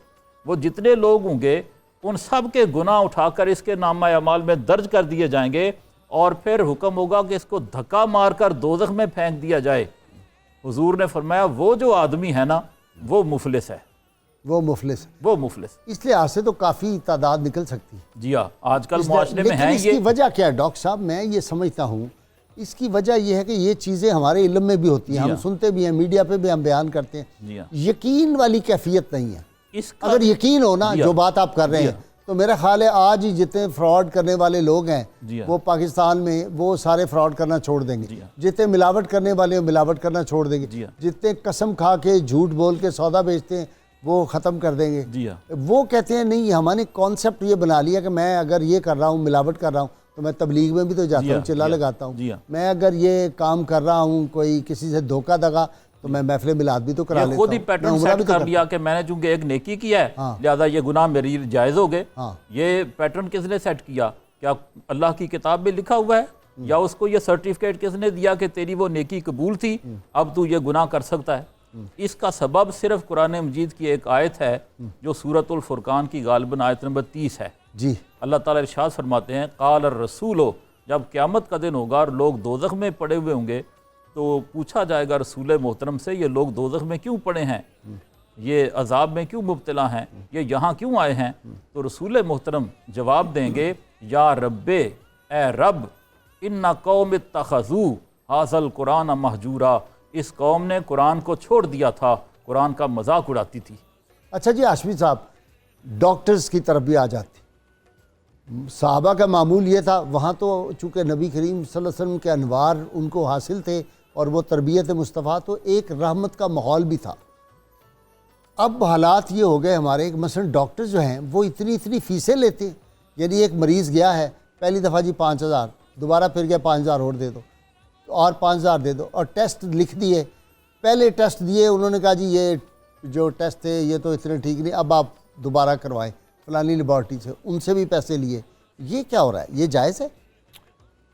وہ جتنے لوگ ہوں گے ان سب کے گناہ اٹھا کر اس کے نامہ اعمال میں درج کر دیے جائیں گے، اور پھر حکم ہوگا کہ اس کو دھکا مار کر دوزخ میں پھینک دیا جائے. حضور نے فرمایا وہ جو آدمی ہے نا وہ مفلس ہے، وہ مفلس ہے. وہ مفلس. اس لحاظ سے تو کافی تعداد نکل سکتی ہے. جی ہاں، آج کل اس معاشرے میں لیکن ہیں اس یہ. کی وجہ کیا ہے ڈاکٹر صاحب؟ میں یہ سمجھتا ہوں اس کی وجہ یہ ہے کہ یہ چیزیں ہمارے علم میں بھی ہوتی ہیں، ہم سنتے بھی ہیں، میڈیا پہ بھی ہم بیان کرتے ہیں. جی ہاں. یقین والی کیفیت نہیں ہے. اس کا اگر یقین ہو نا جی ہاں. جو بات آپ کر رہے ہیں تو میرا خیال ہے آج ہی جتنے فراڈ کرنے والے لوگ ہیں جی ہاں. وہ پاکستان میں وہ سارے فراڈ کرنا چھوڑ دیں گے. جی ہاں. جتنے ملاوٹ کرنے والے ہیں ملاوٹ کرنا چھوڑ دیں گے. جی ہاں. جتنے قسم کھا کے جھوٹ بول کے سودا بیچتے ہیں وہ ختم کر دیں گے. جی ہاں. وہ کہتے ہیں نہیں، ہمارے کانسیپٹ یہ بنا لیا کہ میں اگر یہ کر رہا ہوں، ملاوٹ کر رہا ہوں، تو میں تبلیغ میں بھی تو جاتا ہوں، چلا لگاتا ہوں. میں اگر یہ کام کر رہا ہوں، کوئی کسی سے دھوکہ دگا، تو میں محفل میلاد بھی تو کرا لیتا ہوں. خود ہی پیٹرن سیٹ کر لیا کہ میں نے چونکہ ایک نیکی کیا ہے لہذا یہ گناہ میری جائز ہو گئے. یہ پیٹرن کس نے سیٹ کیا؟ کیا اللہ کی کتاب میں لکھا ہوا ہے یا اس کو یہ سرٹیفکیٹ کس نے دیا کہ تیری وہ نیکی قبول تھی اب تو یہ گناہ کر سکتا ہے؟ اس کا سبب صرف قرآن مجید کی ایک آیت ہے جو سورۃ الفرقان کی غالباً آیت نمبر 30 ہے. جی اللہ تعالیٰ ارشاد فرماتے ہیں قال الرسول، جب قیامت کا دن ہوگا اور لوگ دوزخ میں پڑے ہوئے ہوں گے تو پوچھا جائے گا رسول محترم سے یہ لوگ دوزخ میں کیوں پڑے ہیں، یہ عذاب میں کیوں مبتلا ہیں، یہ یہاں کیوں آئے ہیں؟ تو رسول محترم جواب دیں گے یا رب، اے رب، ان قوم اتخذوا ھذا القرآن مہجورا، اس قوم نے قرآن کو چھوڑ دیا تھا، قرآن کا مذاق اڑاتی تھی. اچھا جی ہاشمی صاحب، ڈاکٹرز کی طرف بھی آ جاتی. صحابہ کا معمول یہ تھا، وہاں تو چونکہ نبی کریم صلی اللہ علیہ وسلم کے انوار ان کو حاصل تھے اور وہ تربیت مصطفیٰ، تو ایک رحمت کا ماحول بھی تھا. اب حالات یہ ہو گئے ہمارے، مثلا ڈاکٹر جو ہیں وہ اتنی فیسیں لیتے ہیں. یعنی ایک مریض گیا ہے پہلی دفعہ جی 5000، دوبارہ پھر گیا 5000 اور دے دو، اور 5000 دے دو، اور ٹیسٹ لکھ دیے. پہلے ٹیسٹ دیے انہوں نے کہا جی یہ جو ٹیسٹ تھے یہ تو اتنے ٹھیک نہیں، اب آپ دوبارہ کروائیں فلانی لیبارٹری سے، ان سے بھی پیسے لیے. یہ کیا ہو رہا ہے؟ یہ جائز ہے؟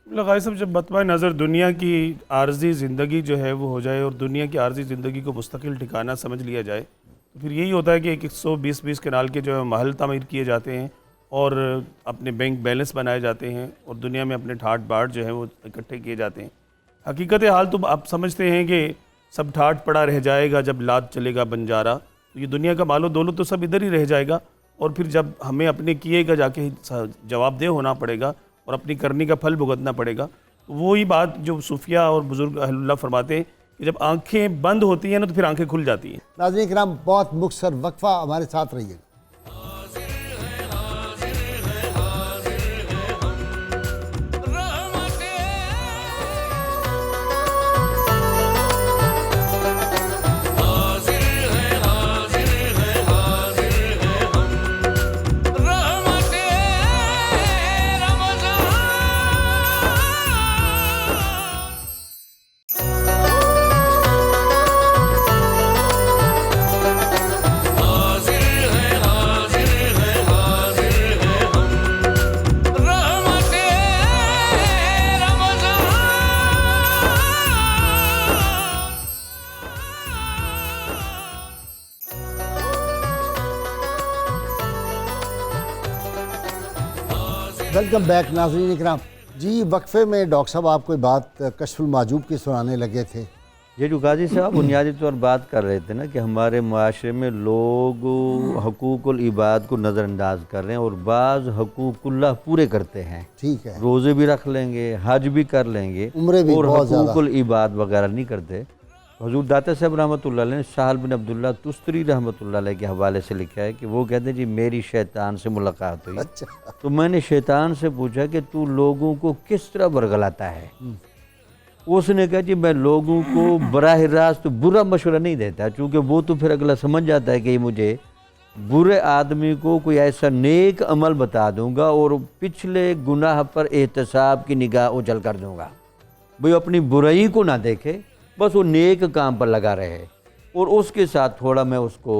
غازی صاحب جب مطمع نظر دنیا کی عارضی زندگی جو ہے وہ ہو جائے اور دنیا کی عارضی زندگی کو مستقل ٹھکانہ سمجھ لیا جائے تو پھر یہی ہوتا ہے کہ 120 کنال کے جو ہے محل تعمیر کیے جاتے ہیں اور اپنے بینک بیلنس بنائے جاتے ہیں اور دنیا میں اپنے ٹھاٹ باٹ جو ہیں وہ اکٹھے کیے جاتے ہیں. حقیقت حال تو آپ سمجھتے ہیں کہ سب ٹھاٹ پڑا رہ جائے گا جب لاد چلے گا بنجارا، تو یہ دنیا کا مال و دولت تو سب ادھر ہی رہ جائے گا، اور پھر جب ہمیں اپنے کیے کا جا کے جواب دہ ہونا پڑے گا اور اپنی کرنی کا پھل بھگتنا پڑے گا. وہی بات جو صوفیہ اور بزرگ اہل اللہ فرماتے ہیں کہ جب آنکھیں بند ہوتی ہیں نا تو پھر آنکھیں کھل جاتی ہیں. ناظرین کرام، بہت مختصر وقفہ، ہمارے ساتھ رہیے. ویلکم بیک ناظرین اکرام. جی وقفے میں ڈاکٹر صاحب آپ کوئی بات کشف المحجوب کی سنانے لگے تھے. یہ جو قاضی صاحب بنیادی طور بات کر رہے تھے نا کہ ہمارے معاشرے میں لوگ حقوق العباد کو نظر انداز کر رہے ہیں اور بعض حقوق اللہ پورے کرتے ہیں. ٹھیک ہے. روزے بھی رکھ لیں گے, حج بھی کر لیں گے, عمرے بھی اور بہت زیادہ. حقوق العباد وغیرہ نہیں کرتے. حضور داتا صاحب رحمۃ اللہ علیہ نے سہل بن عبداللہ تستری رحمۃ اللہ علیہ کے حوالے سے لکھا ہے کہ وہ کہتے ہیں جی میری شیطان سے ملاقات ہوئی. اچھا. تو میں نے شیطان سے پوچھا کہ تو لوگوں کو کس طرح برگلاتا ہے. اس نے کہا جی میں لوگوں کو براہ راست برا مشورہ نہیں دیتا, چونکہ وہ تو پھر اگلا سمجھ جاتا ہے کہ مجھے برے آدمی کو کوئی ایسا نیک عمل بتا دوں گا اور پچھلے گناہ پر احتساب کی نگاہ اجل کر دوں گا. بھئی اپنی برائی کو نہ دیکھے, بس وہ نیک کام پر لگا رہے, اور اس کے ساتھ تھوڑا میں اس کو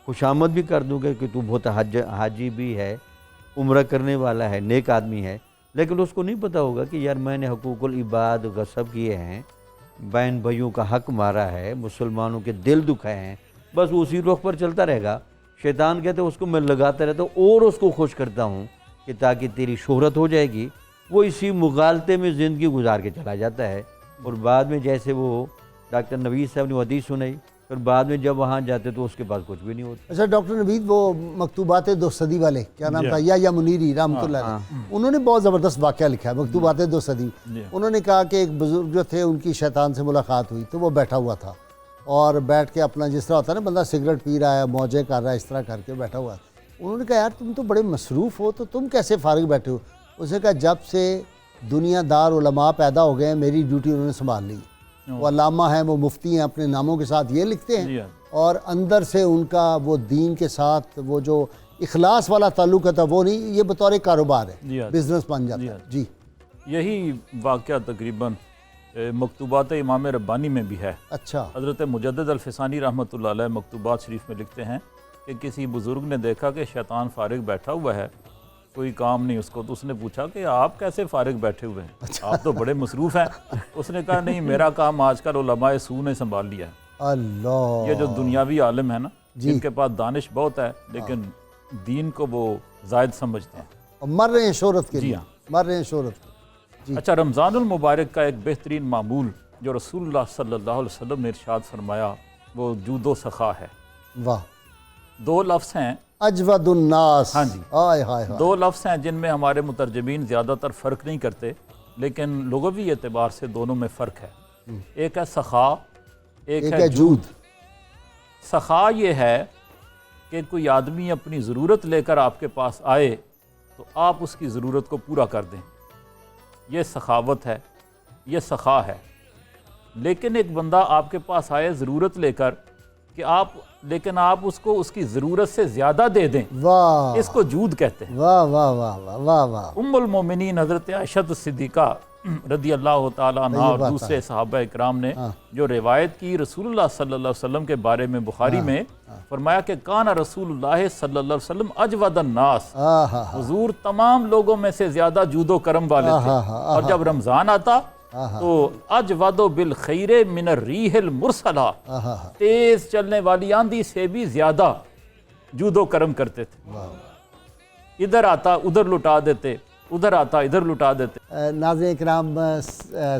خوشامد بھی کر دوں گا کہ تو بہت حاجی بھی ہے, عمرہ کرنے والا ہے, نیک آدمی ہے. لیکن اس کو نہیں پتہ ہوگا کہ یار میں نے حقوق العباد غصب کیے ہیں, بہن بھائیوں کا حق مارا ہے, مسلمانوں کے دل دکھائے ہیں, بس اسی رخ پر چلتا رہے گا. شیطان کہتے ہیں اس کو میں لگاتا رہتا ہوں اور اس کو خوش کرتا ہوں کہ تاکہ تیری شہرت ہو جائے گی. وہ اسی مغالطے میں زندگی گزار کے چلا جاتا ہے, اور بعد میں جیسے وہ ڈاکٹر نوید صاحب نے حدیث سنائی, پھر بعد میں جب وہاں جاتے تو اس کے پاس کچھ بھی نہیں ہوتا. اچھا ڈاکٹر نوید, وہ مکتوبات دو صدی والے کیا نام تھا, یا منیری رحمۃ اللہ علیہ, انہوں نے بہت زبردست واقعہ لکھا ہے مکتوبات دو صدی. انہوں نے کہا کہ ایک بزرگ جو تھے ان کی شیطان سے ملاقات ہوئی, تو وہ بیٹھا ہوا تھا اور بیٹھ کے اپنا جس طرح ہوتا ہے نا بندہ سگریٹ پی رہا ہے, موجے کر رہا ہے, اس طرح کر کے بیٹھا ہوا ہے. انہوں نے کہا یار تم تو بڑے مصروف ہو, تو تم کیسے فارغ بیٹھے ہو؟ اس نے کہا جب سے دنیا دار علماء پیدا ہو گئے ہیں میری ڈیوٹی انہوں نے سنبھال لی. وہ علامہ ہیں, وہ مفتی ہیں, اپنے ناموں کے ساتھ یہ لکھتے ہیں, اور اندر سے ان کا وہ دین کے ساتھ وہ جو اخلاص والا تعلق تھا وہ نہیں, یہ بطور کاروبار ہے, بزنس بن جاتا ہے. جی یہی واقعہ تقریباً مکتوبات امام ربانی میں بھی ہے. اچھا. حضرت مجدد الفسانی رحمۃ اللہ علیہ مکتوبات شریف میں لکھتے ہیں کہ کسی بزرگ نے دیکھا کہ شیطان فارغ بیٹھا ہوا ہے, کوئی کام نہیں اس کو, تو اس نے پوچھا کہ آپ کیسے فارغ بیٹھے ہوئے ہیں, آپ تو بڑے مصروف ہیں. اس نے کہا نہیں, میرا کام آج کل علماء سو نے سنبھال لیا ہے. اللہ. یہ جو دنیاوی عالم ہے نا, جن کے پاس دانش بہت ہے لیکن دین کو وہ زائد سمجھتے ہیں, اور مر رہے ہیں شہرت کے جی لیے, ہاں مر رہے ہیں شہرت کے. اچھا, رمضان المبارک کا ایک بہترین معمول جو رسول اللہ صلی اللہ علیہ وسلم نے ارشاد فرمایا وہ جود و سخا ہے. واہ. دو لفظ ہیں, اجود الناس. ہاں جی, ہائے ہائے. دو لفظ ہیں جن میں ہمارے مترجمین زیادہ تر فرق نہیں کرتے, لیکن لغوی اعتبار سے دونوں میں فرق ہے. ایک ہے سخا, ایک ہے جود. سخا یہ ہے کہ کوئی آدمی اپنی ضرورت لے کر آپ کے پاس آئے تو آپ اس کی ضرورت کو پورا کر دیں, یہ سخاوت ہے, یہ سخا ہے. لیکن ایک بندہ آپ کے پاس آئے ضرورت لے کر کہ لیکن آپ اس کو اس کی ضرورت سے زیادہ دے دیں, واہ, اس کو جود کہتے ہیں. واہ واہ واہ واہ واہ واہ. ام المومنین حضرت عائشہ صدیقہ رضی اللہ تعالیٰ عنہ اور دوسرے صحابہ اکرام نے جو روایت کی رسول اللہ صلی اللہ علیہ وسلم کے بارے میں بخاری میں, فرمایا کہ کان رسول اللہ صلی اللہ علیہ وسلم اجود الناس, حضور تمام لوگوں میں سے زیادہ جود و کرم والے تھے. اور جب رمضان آتا تو اجود بالخیر من الریح المرسلہ, تیز چلنے والی آندھی سے بھی زیادہ جود و کرم کرتے تھے. ادھر آتا ادھر لٹا دیتے, ادھر آتا ادھر لٹا دیتے. ناظرین اکرام,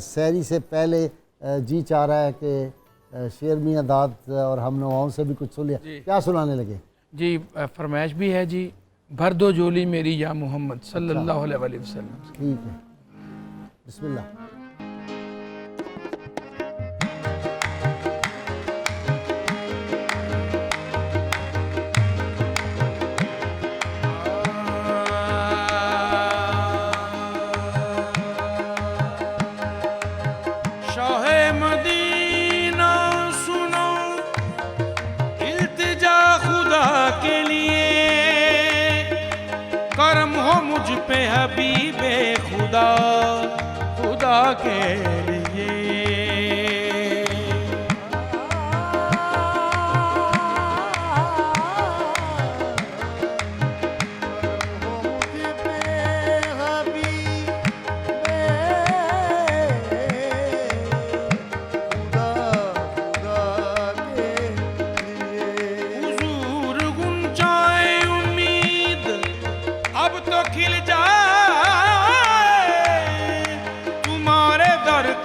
سحری سے پہلے جی چاہ رہا ہے کہ شعر میاں داد اور ہم نواؤں سے بھی کچھ سن لیا. کیا سنانے لگے؟ جی فرمائش بھی ہے جی, بھر دو جولی میری یا محمد صلی اللہ علیہ وآلہ وسلم. ٹھیک ہے, بسم اللہ. حبیب خدا, خدا کے لیے حضور گنجائے امید اب تو کھل جائے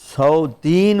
103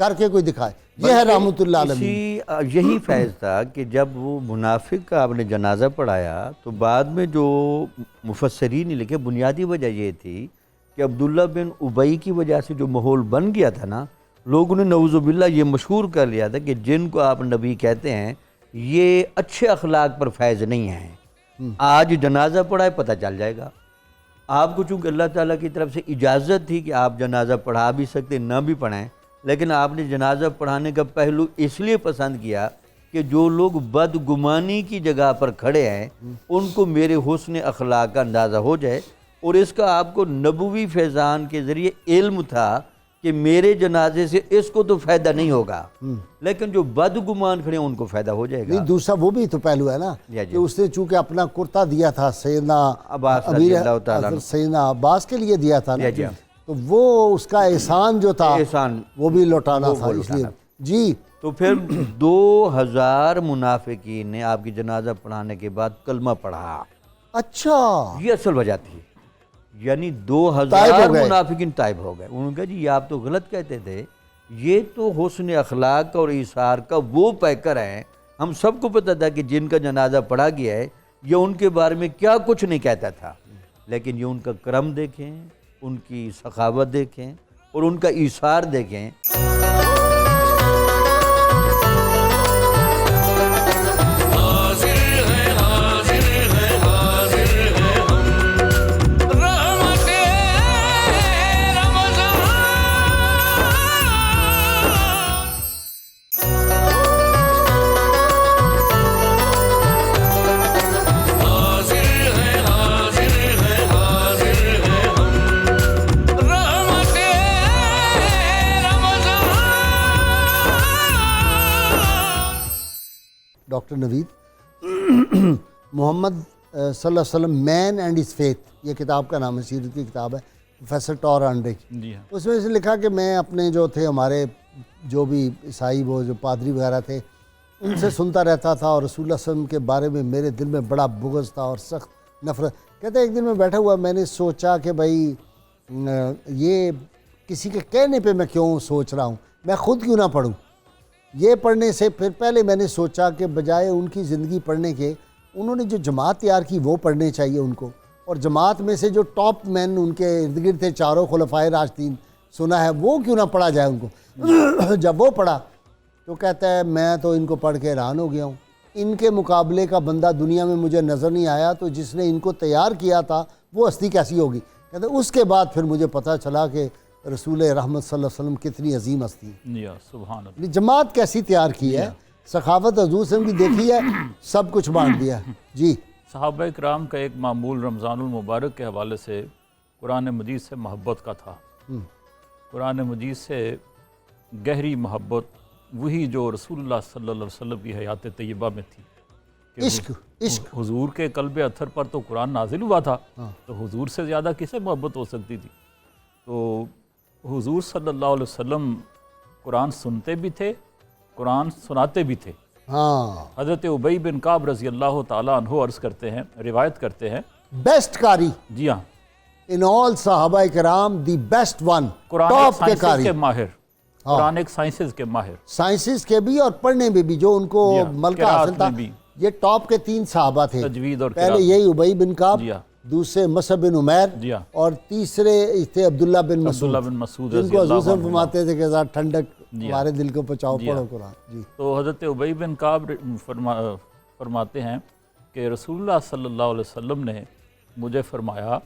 کر کے کوئی دکھائے. یہ ہے رحمت اللہ علیہ. یہی فیض تھا کہ جب وہ منافق کا آپ نے جنازہ پڑھایا تو بعد میں جو مفسرین نے لکھے بنیادی وجہ یہ تھی کہ عبداللہ بن ابی کی وجہ سے جو ماحول بن گیا تھا نا، لوگوں نے نعوذ باللہ یہ مشہور کر لیا تھا کہ جن کو آپ نبی کہتے ہیں یہ اچھے اخلاق پر فیض نہیں ہیں. آج جنازہ پڑھائے پتہ چل جائے گا. آپ کو چونکہ اللہ تعالیٰ کی طرف سے اجازت تھی کہ آپ جنازہ پڑھا بھی سکتے نہ بھی پڑھائیں، لیکن آپ نے جنازہ پڑھانے کا پہلو اس لیے پسند کیا کہ جو لوگ بدگمانی کی جگہ پر کھڑے ہیں ان کو میرے حسن اخلاق کا اندازہ ہو جائے. اور اس کا آپ کو نبوی فیضان کے ذریعے علم تھا کہ میرے جنازے سے اس کو تو فائدہ نہیں ہوگا، لیکن جو بدگمان کھڑے ہیں ان کو فائدہ ہو جائے گا. نہیں، دوسرا وہ بھی تو پہلو ہے نا کہ اس نے چونکہ اپنا کرتا دیا تھا سیدنا عباس رضی اللہ تعالیٰ عنہ، سیدنا عباس کے لیے دیا تھا نا، تو وہ اس کا احسان جو تھا احسان وہ بھی لوٹانا تھا. اس لیے جی تو پھر 2000 منافقین نے آپ کی جنازہ پڑھانے کے بعد کلمہ پڑھا. اچھا، یہ اصل وجہ تھی، یعنی تائب 2000 ہو گئے. منافقین تائب ہو گئے. انہوں نے کہا جی یہ آپ تو غلط کہتے تھے، یہ تو حسن اخلاق اور ایثار کا وہ پیکر ہیں. ہم سب کو پتہ تھا کہ جن کا جنازہ پڑھا گیا ہے یہ ان کے بارے میں کیا کچھ نہیں کہتا تھا، لیکن یہ ان کا کرم دیکھیں، ان کی سخاوت دیکھیں اور ان کا ایثار دیکھیں. ڈاکٹر نوید، محمد صلی اللہ علیہ وسلم مین اینڈ ہز فیتھ، یہ کتاب کا نام ہے، سیرت کی کتاب ہے، پروفیسر ٹور آنڈے کی. جی ہاں. اس میں سے لکھا کہ میں اپنے جو تھے ہمارے جو بھی عیسائی وہ جو پادری وغیرہ تھے ان سے سنتا رہتا تھا، اور رسول اللہ صلی اللہ علیہ وسلم کے بارے میں میرے دل میں بڑا بغض تھا اور سخت نفرت. کہتے ہیں ایک دن میں بیٹھا ہوا میں نے سوچا کہ بھائی یہ کسی کے کہنے پہ میں کیوں سوچ رہا ہوں، میں خود کیوں نہ پڑھوں. یہ پڑھنے سے پھر پہلے میں نے سوچا کہ بجائے ان کی زندگی پڑھنے کے انہوں نے جو جماعت تیار کی وہ پڑھنے چاہیے ان کو، اور جماعت میں سے جو ٹاپ مین ان کے ارد گرد تھے چاروں خلفائے راشدین سنا ہے وہ کیوں نہ پڑھا جائے ان کو. جب وہ پڑھا تو کہتا ہے میں تو ان کو پڑھ کے حیران ہو گیا ہوں، ان کے مقابلے کا بندہ دنیا میں مجھے نظر نہیں آیا، تو جس نے ان کو تیار کیا تھا وہ ہستی کیسی ہوگی. کہتے ہیں اس کے بعد پھر مجھے پتہ چلا کہ رسول رحمت صلی اللہ علیہ وسلم کتنی عظیم ہستی ہے. جی سبحان اللہ. جماعت کیسی تیار کی ہے، سخاوت حضور سے کی دیکھی ہے، سب کچھ بانٹ دیا ہے. جی صحابہ کرام کا ایک معمول رمضان المبارک کے حوالے سے قرآن مجید سے محبت کا تھا. قرآن مجید سے گہری محبت وہی جو رسول اللہ صلی اللہ علیہ وسلم کی حیات طیبہ میں تھی. کہ عشق حضور کے قلب اطہر پر تو قرآن نازل ہوا تھا، تو حضور سے زیادہ کسے محبت ہو سکتی تھی. تو حضور صلی اللہ علیہ وسلم قرآن سنتے بھی تھے، قرآن سناتے بھی تھے. ہاں، حضرت ابی بن کعب رضی اللہ تعالیٰ عنہ عرض کرتے ہیں، روایت کرتے ہیں. بیسٹ قاری جی ہاں، ان آل صحابہ کرام the best one, Quran top کے سائنسز قاری، کے ماہر، قرآن ایک سائنسز کے ماہر، سائنسز کے بھی اور پڑھنے میں بھی جو ان کو جی ہاں، ملکہ قرات حاصل تھا. میں بھی. یہ ٹاپ کے 3 صحابہ تھے. تجوید اور پہلے قرات. یہی ابی بن کعب، جی ہاں. دوسرے مصعب بن عمیر، جی ہاں. اور تیسرے تھے عبداللہ بن مسعود، عبداللہ بن مسعود جن رضی کو حضور اللہ صلی اللہ علیہ وسلم عنہ. فرماتے تھے کہ ذرا ٹھنڈک جی ہاں. ہمارے دل کو پہنچاؤ، جی ہاں. پڑھو قرآن. جی تو حضرت ابی بن کعب فرماتے ہیں کہ رسول اللہ صلی اللہ علیہ وسلم نے مجھے فرمایا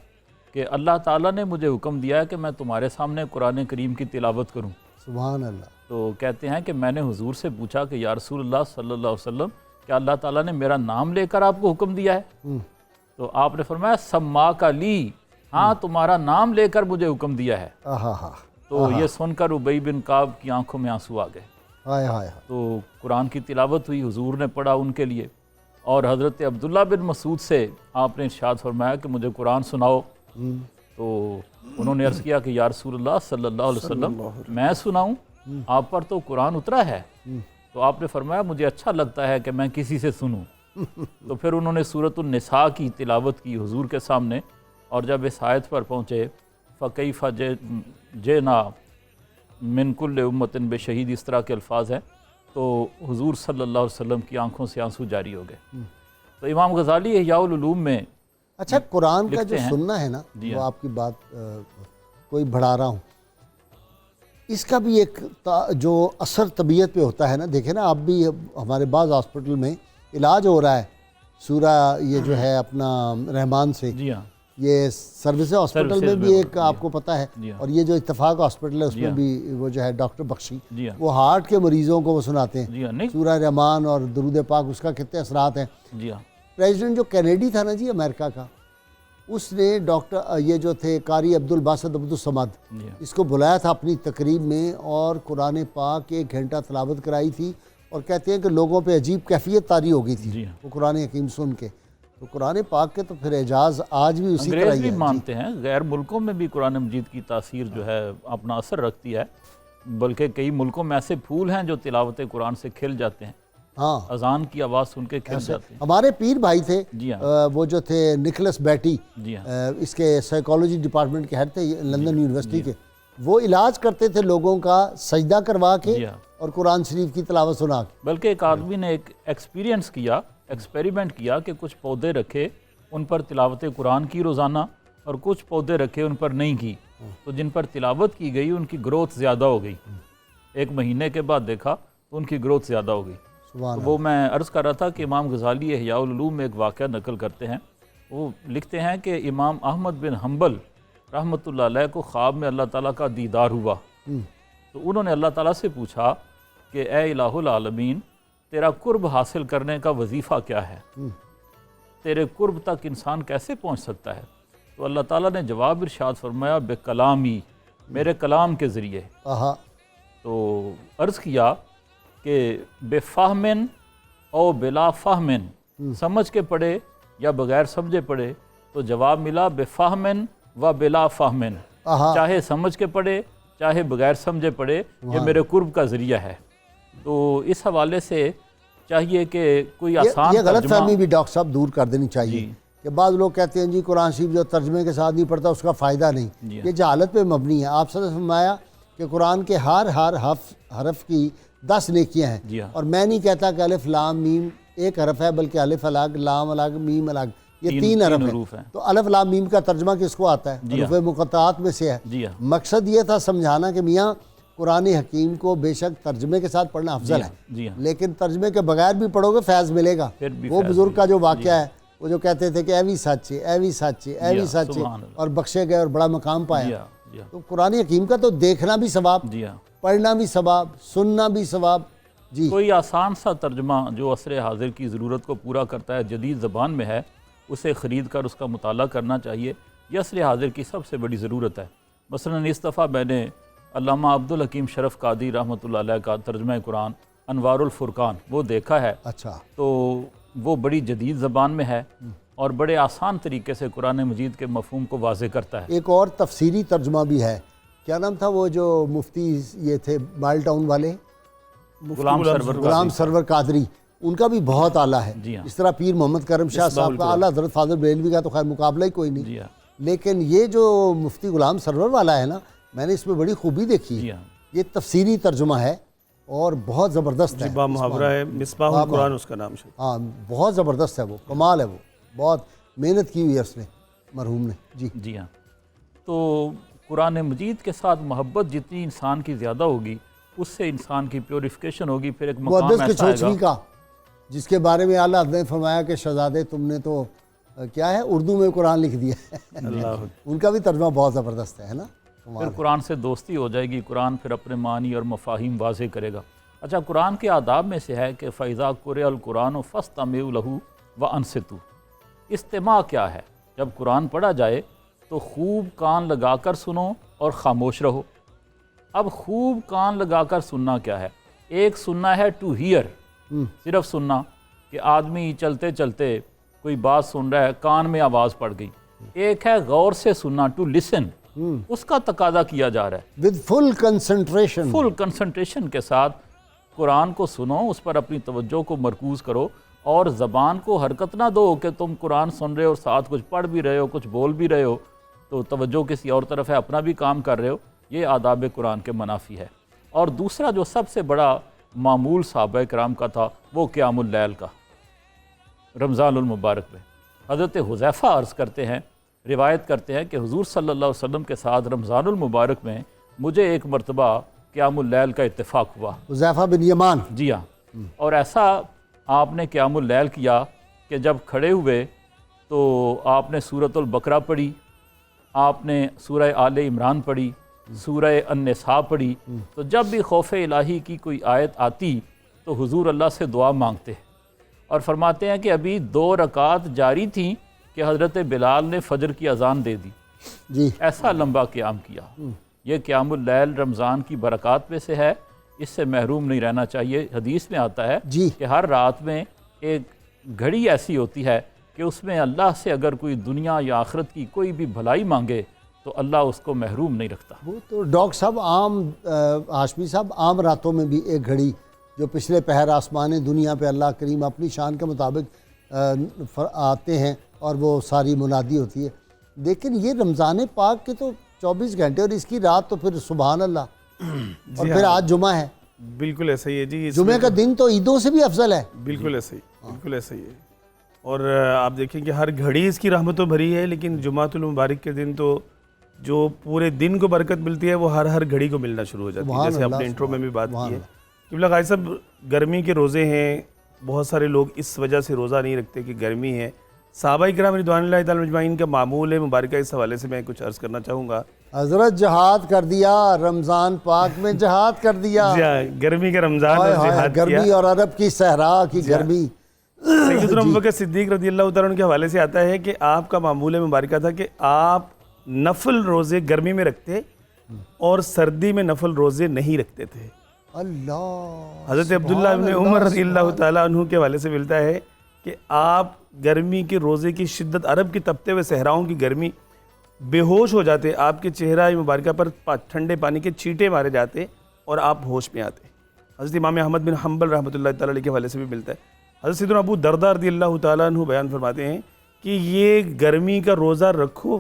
کہ اللہ تعالیٰ نے مجھے حکم دیا ہے کہ میں تمہارے سامنے قرآن کریم کی تلاوت کروں. سبحان اللہ. تو کہتے ہیں کہ میں نے حضور سے پوچھا کہ یا رسول اللہ صلی اللہ علیہ وسلم کیا اللہ تعالیٰ نے میرا نام لے کر آپ کو حکم دیا ہے؟ تو آپ نے فرمایا سما کا لی، ہاں تمہارا نام لے کر مجھے حکم دیا ہے. تو یہ سن کر ابی بن کعب کی آنکھوں میں آنسو آ گئے. ہائے ہائے. تو قرآن کی تلاوت ہوئی، حضور نے پڑھا ان کے لیے. اور حضرت عبداللہ بن مسعود سے آپ نے ارشاد فرمایا کہ مجھے قرآن سناؤ. تو انہوں نے عرض کیا کہ یا رسول اللہ صلی اللہ علیہ وسلم میں سناؤں، آپ پر تو قرآن اترا ہے. تو آپ نے فرمایا مجھے اچھا لگتا ہے کہ میں کسی سے سنوں. تو پھر انہوں نے سورۃ النساء کی تلاوت کی حضور کے سامنے، اور جب اس آیت پر پہنچے فَكَيْفَ جِئْنَا من کل امت بشہید، اس طرح کے الفاظ ہیں، تو حضور صلی اللہ علیہ وسلم کی آنکھوں سے آنسو جاری ہو گئے۔ تو امام غزالی احیاء العلوم میں اچھا قرآن کا جو لکھتے ہیں، سننا ہے نا، جی وہ ہاں، آپ کی بات کوئی بڑھا رہا ہوں، اس کا بھی ایک جو اثر طبیعت پہ ہوتا ہے نا، دیکھیں نا آپ بھی، ہمارے بعض ہاسپٹل میں علاج ہو رہا ہے سورہ یہ جو ہے اپنا رحمان سے، جی ہاں، یہ سروس ہاسپٹل میں سروسز بھی میں، ایک آپ کو پتہ ہے، جی ہاں، اور یہ جو اتفاق ہاسپٹل ہے اس جی میں ہاں، بھی وہ جو ہے ڈاکٹر بخشی، جی ہاں، وہ ہارٹ کے مریضوں کو وہ سناتے ہیں جی ہاں، نہیں، سورہ رحمان اور درود پاک، اس کا کتنے اثرات ہیں۔ جی ہاں، پریزیڈنٹ جو کینیڈی تھا نا جی امریکہ کا، اس نے ڈاکٹر یہ جو تھے قاری عبد الباسط عبد الصمد، جی ہاں، اس کو بلایا تھا اپنی تقریب میں اور قرآن پاک 1 گھنٹہ تلاوت کرائی تھی، اور کہتے ہیں کہ لوگوں پہ عجیب کیفیت طاری ہو گئی تھی جی ہاں۔ وہ قرآن حکیم سن کے۔ تو قرآن پاک کے تو پھر اعجاز آج بھی اسی طرح انگریز ہی بھی ہے۔ مانتے ہیں، غیر ملکوں میں بھی قرآن مجید کی تاثیر جو ہے اپنا اثر رکھتی ہے، بلکہ کئی ملکوں میں ایسے پھول ہیں جو تلاوت قرآن سے کھل جاتے ہیں، ہاں، اذان کی آواز سن کے کھل جاتے ہیں۔ ہمارے پیر بھائی تھے، جی ہاں، وہ جو تھے نکلس بیٹی، جی ہاں، اس کے سائیکالوجی ڈپارٹمنٹ کے ہیڈ تھے لندن یونیورسٹی کے، وہ علاج کرتے تھے لوگوں کا سجدہ کروا کے جی ہاں، اور قرآن شریف کی تلاوت سنا کے۔ بلکہ ایک آدمی نے ایک ایکسپیرینس کیا، ایکسپیریمنٹ کیا کہ کچھ پودے رکھے، ان پر تلاوت قرآن کی روزانہ، اور کچھ پودے رکھے ان پر نہیں کی، تو جن پر تلاوت کی گئی ان کی گروتھ زیادہ ہو گئی۔ 1 مہینے کے بعد دیکھا تو ان کی گروتھ زیادہ ہو گئی۔ سبحان تو وہ میں عرض کر رہا تھا کہ امام غزالی احیاء العلوم میں ایک واقعہ نقل کرتے ہیں، وہ لکھتے ہیں کہ امام احمد بن حنبل رحمۃ اللہ علیہ کو خواب میں اللہ تعالیٰ کا دیدار ہوا، تو انہوں نے اللہ تعالیٰ سے پوچھا کہ اے الہ العالمین، تیرا قرب حاصل کرنے کا وظیفہ کیا ہے؟ تیرے قرب تک انسان کیسے پہنچ سکتا ہے؟ تو اللہ تعالیٰ نے جواب ارشاد فرمایا، بے کلامی، میرے کلام کے ذریعے۔ آہا، تو عرض کیا کہ بے فہمن او بلا فہمن، سمجھ کے پڑھے یا بغیر سمجھے پڑھے؟ تو جواب ملا بے فہمن و بلا فہمن، آہا، چاہے سمجھ کے پڑھے چاہے بغیر سمجھے پڑھے، یہ میرے قرب کا ذریعہ ہے۔ تو اس حوالے سے چاہیے کہ کوئی آسان یہ غلط ترجمہ، فہمی بھی ڈاکٹر صاحب دور کر دینی چاہیے جی، کہ بعض لوگ کہتے ہیں جی قرآن شریف جو ترجمے کے ساتھ نہیں پڑھتا اس کا فائدہ نہیں، جی یہ جہالت پہ مبنی ہے۔ آپ صلی اللہ علیہ وسلم نے فرمایا کہ قرآن کے ہر حرف کی 10 نیکیاں ہیں، جی ہاں، اور میں نہیں کہتا کہ الف لام میم ایک حرف ہے، بلکہ الف الگ، لام الگ، میم الگ، یہ 3 حروف حرف ہیں۔ ہیں۔ تو الف لام میم کا ترجمہ کس کو آتا ہے؟ جی ہاں، حروف مقطعات میں سے ہے۔ جی ہاں، مقصد یہ تھا سمجھانا کہ میاں قرآن حکیم کو بے شک ترجمے کے ساتھ پڑھنا افضل ہے، جی ہاں، لیکن ترجمے کے بغیر بھی پڑھو گے فیض ملے گا۔ پھر بھی وہ فیض بزرگ کا جو ملے گا۔ واقعہ ہے، وہ جو کہتے تھے کہ اے بھی سچ ہے، اے بھی سچ ہے، اے جی بھی ہاں، سچ ہے، سبحان اللہ۔ اور بخشے گئے اور بڑا مقام جی پایا۔ ہاں، جی ہاں، تو قرآن حکیم کا تو دیکھنا بھی ثواب، جی ہاں، پڑھنا بھی ثواب، سننا بھی ثواب۔ جی کوئی آسان سا ترجمہ جو عصر حاضر کی ضرورت کو پورا کرتا ہے، جدید زبان میں ہے، اسے خرید کر اس کا مطالعہ کرنا چاہیے۔ یہ عصر حاضر کی سب سے بڑی ضرورت ہے۔ مثلاً اس دفعہ میں نے علامہ عبدالحکیم شرف قادری رحمۃ اللہ علیہ کا ترجمہ قرآن انوار الفرقان وہ دیکھا ہے، اچھا، تو وہ بڑی جدید زبان میں ہے اور بڑے آسان طریقے سے قرآن مجید کے مفہوم کو واضح کرتا ہے۔ ایک اور تفسیری ترجمہ بھی ہے، کیا نام تھا وہ جو مفتی یہ تھے مائل ٹاؤن والے، غلام سرور قادری، ان کا بھی بہت اعلیٰ ہے۔ جی ہاں، اس طرح پیر محمد کرم شاہ مصباح صاحب کا القرآن۔ اعلیٰ حضرت فاضل بریلوی کا تو خیر مقابلہ ہی کوئی نہیں، جی ہاں، لیکن یہ جو مفتی غلام سرور والا ہے نا، میں نے اس میں بڑی خوبی دیکھی، جی ہاں، یہ تفسیری ترجمہ ہے اور بہت زبردست ہے۔ با محاورہ ہے، مصباح القرآن اس کا نام ہے۔ ہاں بہت زبردست ہے، وہ کمال ہے، وہ بہت محنت کی ہوئی ہے اس نے مرحوم نے۔ جی جی ہاں، تو قرآن مجید کے ساتھ محبت جتنی انسان کی زیادہ ہوگی، اس سے انسان کی پیوریفیکیشن ہوگی، پھر ایک مقام مقدس کے ایسا آئے چھوچوی گا۔ کا، جس کے بارے میں اعلیٰ حضرت نے فرمایا کہ شہزادے تم نے تو کیا ہے اردو میں قرآن لکھ دیا ہے۔ ان کا بھی ترجمہ بہت زبردست ہے نا، پھر قرآن سے دوستی ہو جائے گی، قرآن پھر اپنے معنی اور مفاہیم واضح کرے گا۔ اچھا، قرآن کے آداب میں سے ہے کہ فَإِذَا قُرِئَ الْقُرْآنُ فَاسْتَمِعُوا لَهُ وَأَنصِتُوا۔ استماع کیا ہے؟ جب قرآن پڑھا جائے تو خوب کان لگا کر سنو اور خاموش رہو۔ اب خوب کان لگا کر سننا کیا ہے؟ ایک سننا ہے ٹو ہیئر، صرف سننا کہ آدمی چلتے چلتے کوئی بات سن رہا ہے، کان میں آواز پڑ گئی۔ ایک ہے غور سے سننا، ٹو لسن، اس کا تقاضا کیا جا رہا ہے۔ With full concentration, full concentration کے ساتھ قرآن کو سنو، اس پر اپنی توجہ کو مرکوز کرو، اور زبان کو حرکت نہ دو کہ تم قرآن سن رہے ہو اور ساتھ کچھ پڑھ بھی رہے ہو، کچھ بول بھی رہے ہو، تو توجہ کسی اور طرف ہے، اپنا بھی کام کر رہے ہو۔ یہ آداب قرآن کے منافی ہے۔ اور دوسرا جو سب سے بڑا معمول صحابہ کرام کا تھا وہ قیام اللیل کا رمضان المبارک میں۔ حضرت حذیفہ عرض کرتے ہیں، روایت کرتے ہیں کہ حضور صلی اللہ علیہ وسلم کے ساتھ رمضان المبارک میں مجھے ایک مرتبہ قیام اللیل کا اتفاق ہوا۔ حذیفہ بن یمان، جی ہاں، اور ایسا آپ نے قیام اللیل کیا کہ جب کھڑے ہوئے تو آپ نے سورۃ البقرہ پڑھی، آپ نے سورہ آل عمران پڑھی، سورہ النساء پڑھی، تو جب بھی خوف الہی کی کوئی آیت آتی تو حضور اللہ سے دعا مانگتے اور فرماتے ہیں کہ ابھی 2 رکعات جاری تھیں کہ حضرت بلال نے فجر کی اذان دے دی۔ جی ایسا لمبا قیام کیا۔ یہ قیام اللیل رمضان کی برکات میں سے ہے، اس سے محروم نہیں رہنا چاہیے۔ حدیث میں آتا ہے جی کہ ہر رات میں ایک گھڑی ایسی ہوتی ہے کہ اس میں اللہ سے اگر کوئی دنیا یا آخرت کی کوئی بھی بھلائی مانگے تو اللہ اس کو محروم نہیں رکھتا۔ وہ تو ڈاکٹر صاحب عام ہاشمی صاحب عام راتوں میں بھی ایک گھڑی جو پچھلے پہر آسمان دنیا پہ اللہ کریم اپنی شان کے مطابق آتے ہیں اور وہ ساری منادی ہوتی ہے، لیکن یہ رمضان پاک کے تو 24 گھنٹے اور اس کی رات تو پھر سبحان اللہ، اور پھر آج جمعہ ہے۔ بالکل ایسا ہی ہے جی، جمعہ کا دن تو عیدوں سے بھی افضل ہے۔ بالکل ایسا ہی، بالکل ایسا ہی ہے۔ اور آپ دیکھیں کہ ہر گھڑی اس کی رحمتوں بھری ہے، لیکن جمعۃ المبارک کے دن تو جو پورے دن کو برکت ملتی ہے وہ ہر گھڑی کو ملنا شروع ہو جاتی ہے، جیسے آپ نے انٹرو میں بھی بات کی ہے۔ قبلہ قائد صاحب، گرمی کے روزے ہیں، بہت سارے لوگ اس وجہ سے روزہ نہیں رکھتے کہ گرمی ہے۔ صحابہ کرام رضوان اللہ تعالیٰ اجمعین کا معمول مبارکہ اس حوالے سے میں کچھ عرض کرنا چاہوں گا۔ حضرت جہاد کر دیا، رمضان پاک میں جہاد کر دیا، گرمی کا رمضان اور جہاد کیا۔ گرمی اور عرب کی صحرا کی گرمی۔ سیدنا ابوبکر صدیق رضی اللہ تعالیٰ عنہ کے حوالے سے آتا ہے کہ آپ کا معمول مبارکہ تھا کہ آپ نفل روزے گرمی میں رکھتے اور سردی میں نفل روزے نہیں رکھتے تھے۔ اللہ، حضرت عبداللہ ابن عمر رضی اللہ تعالیٰ عنہ کے حوالے سے ملتا ہے کہ آپ گرمی کے روزے کی شدت، عرب کی تپتے ہوئے صحراؤں کی گرمی، بے ہوش ہو جاتے، آپ کے چہرہ مبارکہ پر ٹھنڈے پانی کے چھینٹے مارے جاتے اور آپ ہوش میں آتے۔ حضرت امام احمد بن حنبل رحمۃ اللہ تعالیٰ علیہ کے حوالے سے بھی ملتا ہے۔ حضرت سیدنا ابو درداء رضی اللہ تعالیٰ عنہ بیان فرماتے ہیں کہ یہ گرمی کا روزہ رکھو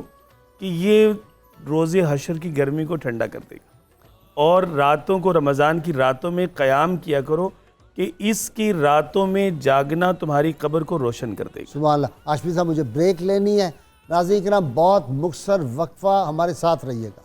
کہ یہ روزے حشر کی گرمی کو ٹھنڈا کر دے گا، اور راتوں کو رمضان کی راتوں میں قیام کیا کرو کہ اس کی راتوں میں جاگنا تمہاری قبر کو روشن کر دے گا۔ سبحان اللہ۔ ہاشمی صاحب مجھے بریک لینی ہے، ناظرین کرام بہت مختصر وقفہ ہمارے ساتھ رہیے گا۔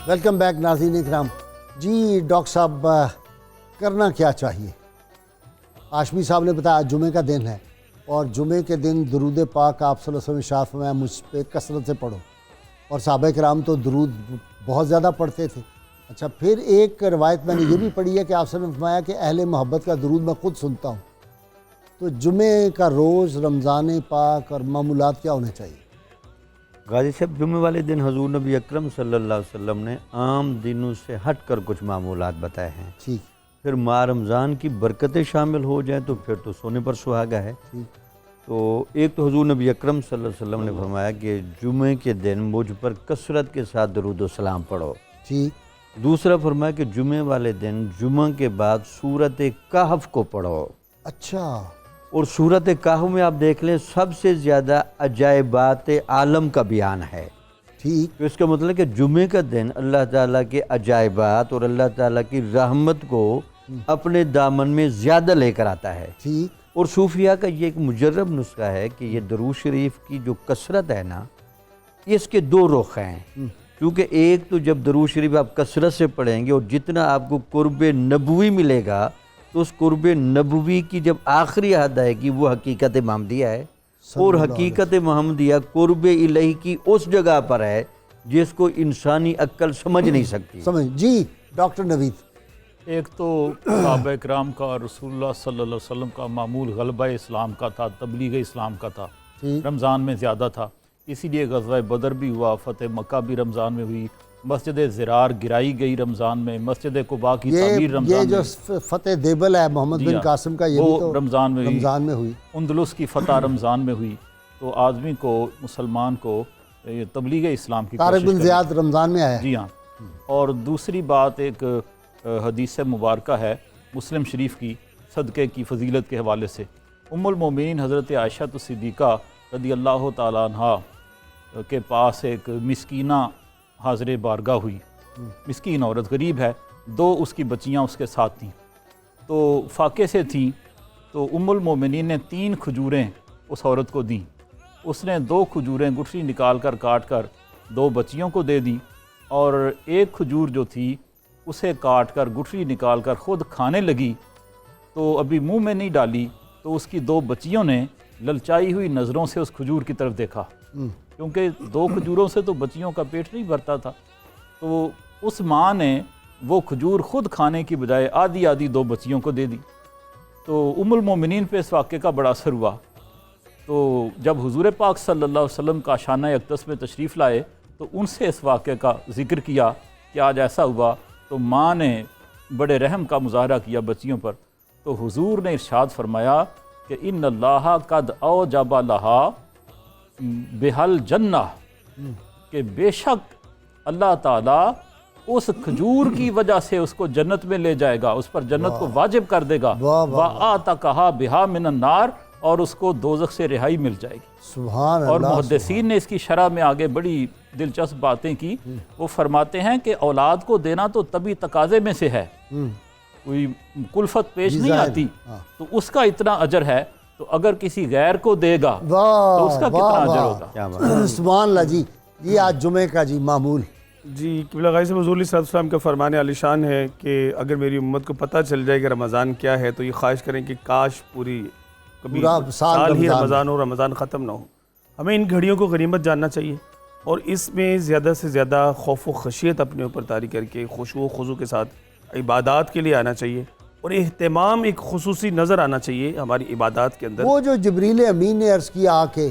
ویلکم بیک ناظرین اکرام۔ جی ڈاکٹر صاحب، کرنا کیا چاہیے؟ ہاشمی صاحب نے بتایا جمعے کا دن ہے اور جمعے کے دن درود پاک آپ صلی اللہ علیہ وسلم ارشاد فرمایا مجھ پہ کثرت سے پڑھو، اور صحابہ کرام تو درود بہت زیادہ پڑھتے تھے۔ اچھا، پھر ایک روایت میں نے یہ بھی پڑھی ہے کہ آپ صلی اللہ علیہ وسلم نے فرمایا کہ اہل محبت کا درود میں خود سنتا ہوں۔ تو جمعے کا روز، رمضان پاک اور معمولات کیا ہونے چاہیے؟ غازی صاحب، جمعے والے دن حضور نبی اکرم صلی اللہ علیہ وسلم نے عام دنوں سے ہٹ کر کچھ معمولات بتائے ہیں۔ ٹھیک، پھر ماہ رمضان کی برکتیں شامل ہو جائیں تو پھر تو سونے پر سہاگا ہے۔ تو ایک تو حضور نبی اکرم صلی اللہ علیہ وسلم نے فرمایا کہ جمعے کے دن مجھ پر کثرت کے ساتھ درود و سلام پڑھو۔ ٹھیک۔ دوسرا فرمایا کہ جمعے والے دن جمعہ کے بعد سورۃ کہف کو پڑھو۔ اچھا، اور سورۃ کہف میں آپ دیکھ لیں سب سے زیادہ عجائبات عالم کا بیان ہے۔ ٹھیک، تو اس کا مطلب کہ جمعے کا دن اللہ تعالیٰ کے عجائبات اور اللہ تعالیٰ کی رحمت کو اپنے دامن میں زیادہ لے کر آتا ہے۔ ٹھیک، اور صوفیہ کا یہ ایک مجرب نسخہ ہے کہ یہ درود شریف کی جو کثرت ہے نا، اس کے دو رخ ہیں۔ کیونکہ ایک تو جب درود شریف آپ کثرت سے پڑھیں گے اور جتنا آپ کو قرب نبوی ملے گا، تو اس قرب نبوی کی جب آخری حد آئے گی وہ حقیقت محمدیہ ہے۔ اور حقیقت محمدیہ قرب الہی کی اس جگہ پر ہے جس کو انسانی عقل سمجھ نہیں سکتی. سمجھ جی ڈاکٹر نوید. ایک تو صحابہ کرام کا اور رسول اللہ صلی اللہ علیہ وسلم کا معمول غلبہ اسلام کا تھا، تبلیغ اسلام کا تھا، رمضان میں زیادہ تھا، اسی لیے غزوہ بدر بھی ہوا، فتح مکہ بھی رمضان میں ہوئی، مسجد زرار گرائی گئی رمضان میں، مسجد قباء کی تعمیر رمضان میں، یہ جو فتح دیبل ہے محمد بن قاسم کا، یہ بھی تو رمضان میں ہوئی. اندلس کی فتح رمضان میں ہوئی. تو آدمی کو، مسلمان کو یہ تبلیغ اسلام کی طارق بن زیاد رمضان میں آیا. جی ہاں. اور دوسری بات ایک حدیث مبارکہ ہے مسلم شریف کی صدقے کی فضیلت کے حوالے سے. ام المومنین حضرت عائشہ صدیقہ رضی اللہ تعالیٰ عنہ کے پاس ایک مسکینہ حاضر بارگاہ ہوئی. مسکین عورت، غریب ہے، 2 اس کی بچیاں اس کے ساتھ تھیں، تو فاقے سے تھیں. تو ام المومنین نے 3 کھجوریں اس عورت کو دیں. اس نے 2 کھجوریں گٹھلی نکال کر کاٹ کر 2 بچیوں کو دے دی، اور 1 کھجور جو تھی اسے کاٹ کر گٹھلی نکال کر خود کھانے لگی. تو ابھی منہ میں نہیں ڈالی تو اس کی 2 بچیوں نے للچائی ہوئی نظروں سے اس کھجور کی طرف دیکھا، کیونکہ 2 کھجوروں سے تو بچیوں کا پیٹ نہیں بھرتا تھا. تو اس ماں نے وہ کھجور خود کھانے کی بجائے آدھی 2 بچیوں کو دے دی. تو ام المومنین پہ اس واقعے کا بڑا اثر ہوا. تو جب حضور پاک صلی اللہ علیہ وسلم کا شانہ اقدس میں تشریف لائے تو ان سے اس واقعے کا ذکر کیا کہ آج ایسا ہوا. تو ماں نے بڑے رحم کا مظاہرہ کیا بچیوں پر. تو حضور نے ارشاد فرمایا کہ ان اللہ قد اوجب لہا بحل جنہ، کہ بے شک اللہ تعالیٰ اس کھجور کی وجہ سے اس کو جنت میں لے جائے گا، اس پر جنت کو واجب کر دے گا. وَآتَقَهَا بِهَا مِنَ النَّارِ، اور اس کو دوزخ سے رہائی مل جائے گی. سبحان اور اللہ. محدثین نے اس کی شرح میں آگے بڑی دلچسپ باتیں کی. وہ فرماتے ہیں کہ اولاد کو دینا تو طبی تقاضے میں سے ہے، کوئی کلفت پیش نہیں آتی، تو اس کا اتنا اجر ہے. تو اگر کسی غیر کو دے گا تو اس کا کتنا اجر ہوگا. سبحان اللہ. جی یہ آج جمعے کا جی معمول. جی قبلہ غازی صاحب حضور صلی اللہ علیہ وسلم کا فرمان عالی شان ہے کہ اگر میری امت کو پتہ چل جائے کہ رمضان کیا ہے تو یہ خواہش کریں کہ کاش پوری کبھی سال ہی رمضان ہو، رمضان ختم نہ ہو. ہمیں ان گھڑیوں کو غنیمت جاننا چاہیے اور اس میں زیادہ سے زیادہ خوف و خشیت اپنے اوپر طاری کر کے خشوع و خضوع کے ساتھ عبادات کے لیے آنا چاہیے، اور اہتمام ایک خصوصی نظر آنا چاہیے ہماری عبادات کے اندر. وہ جو جبریل امین نے عرض کیا آ کے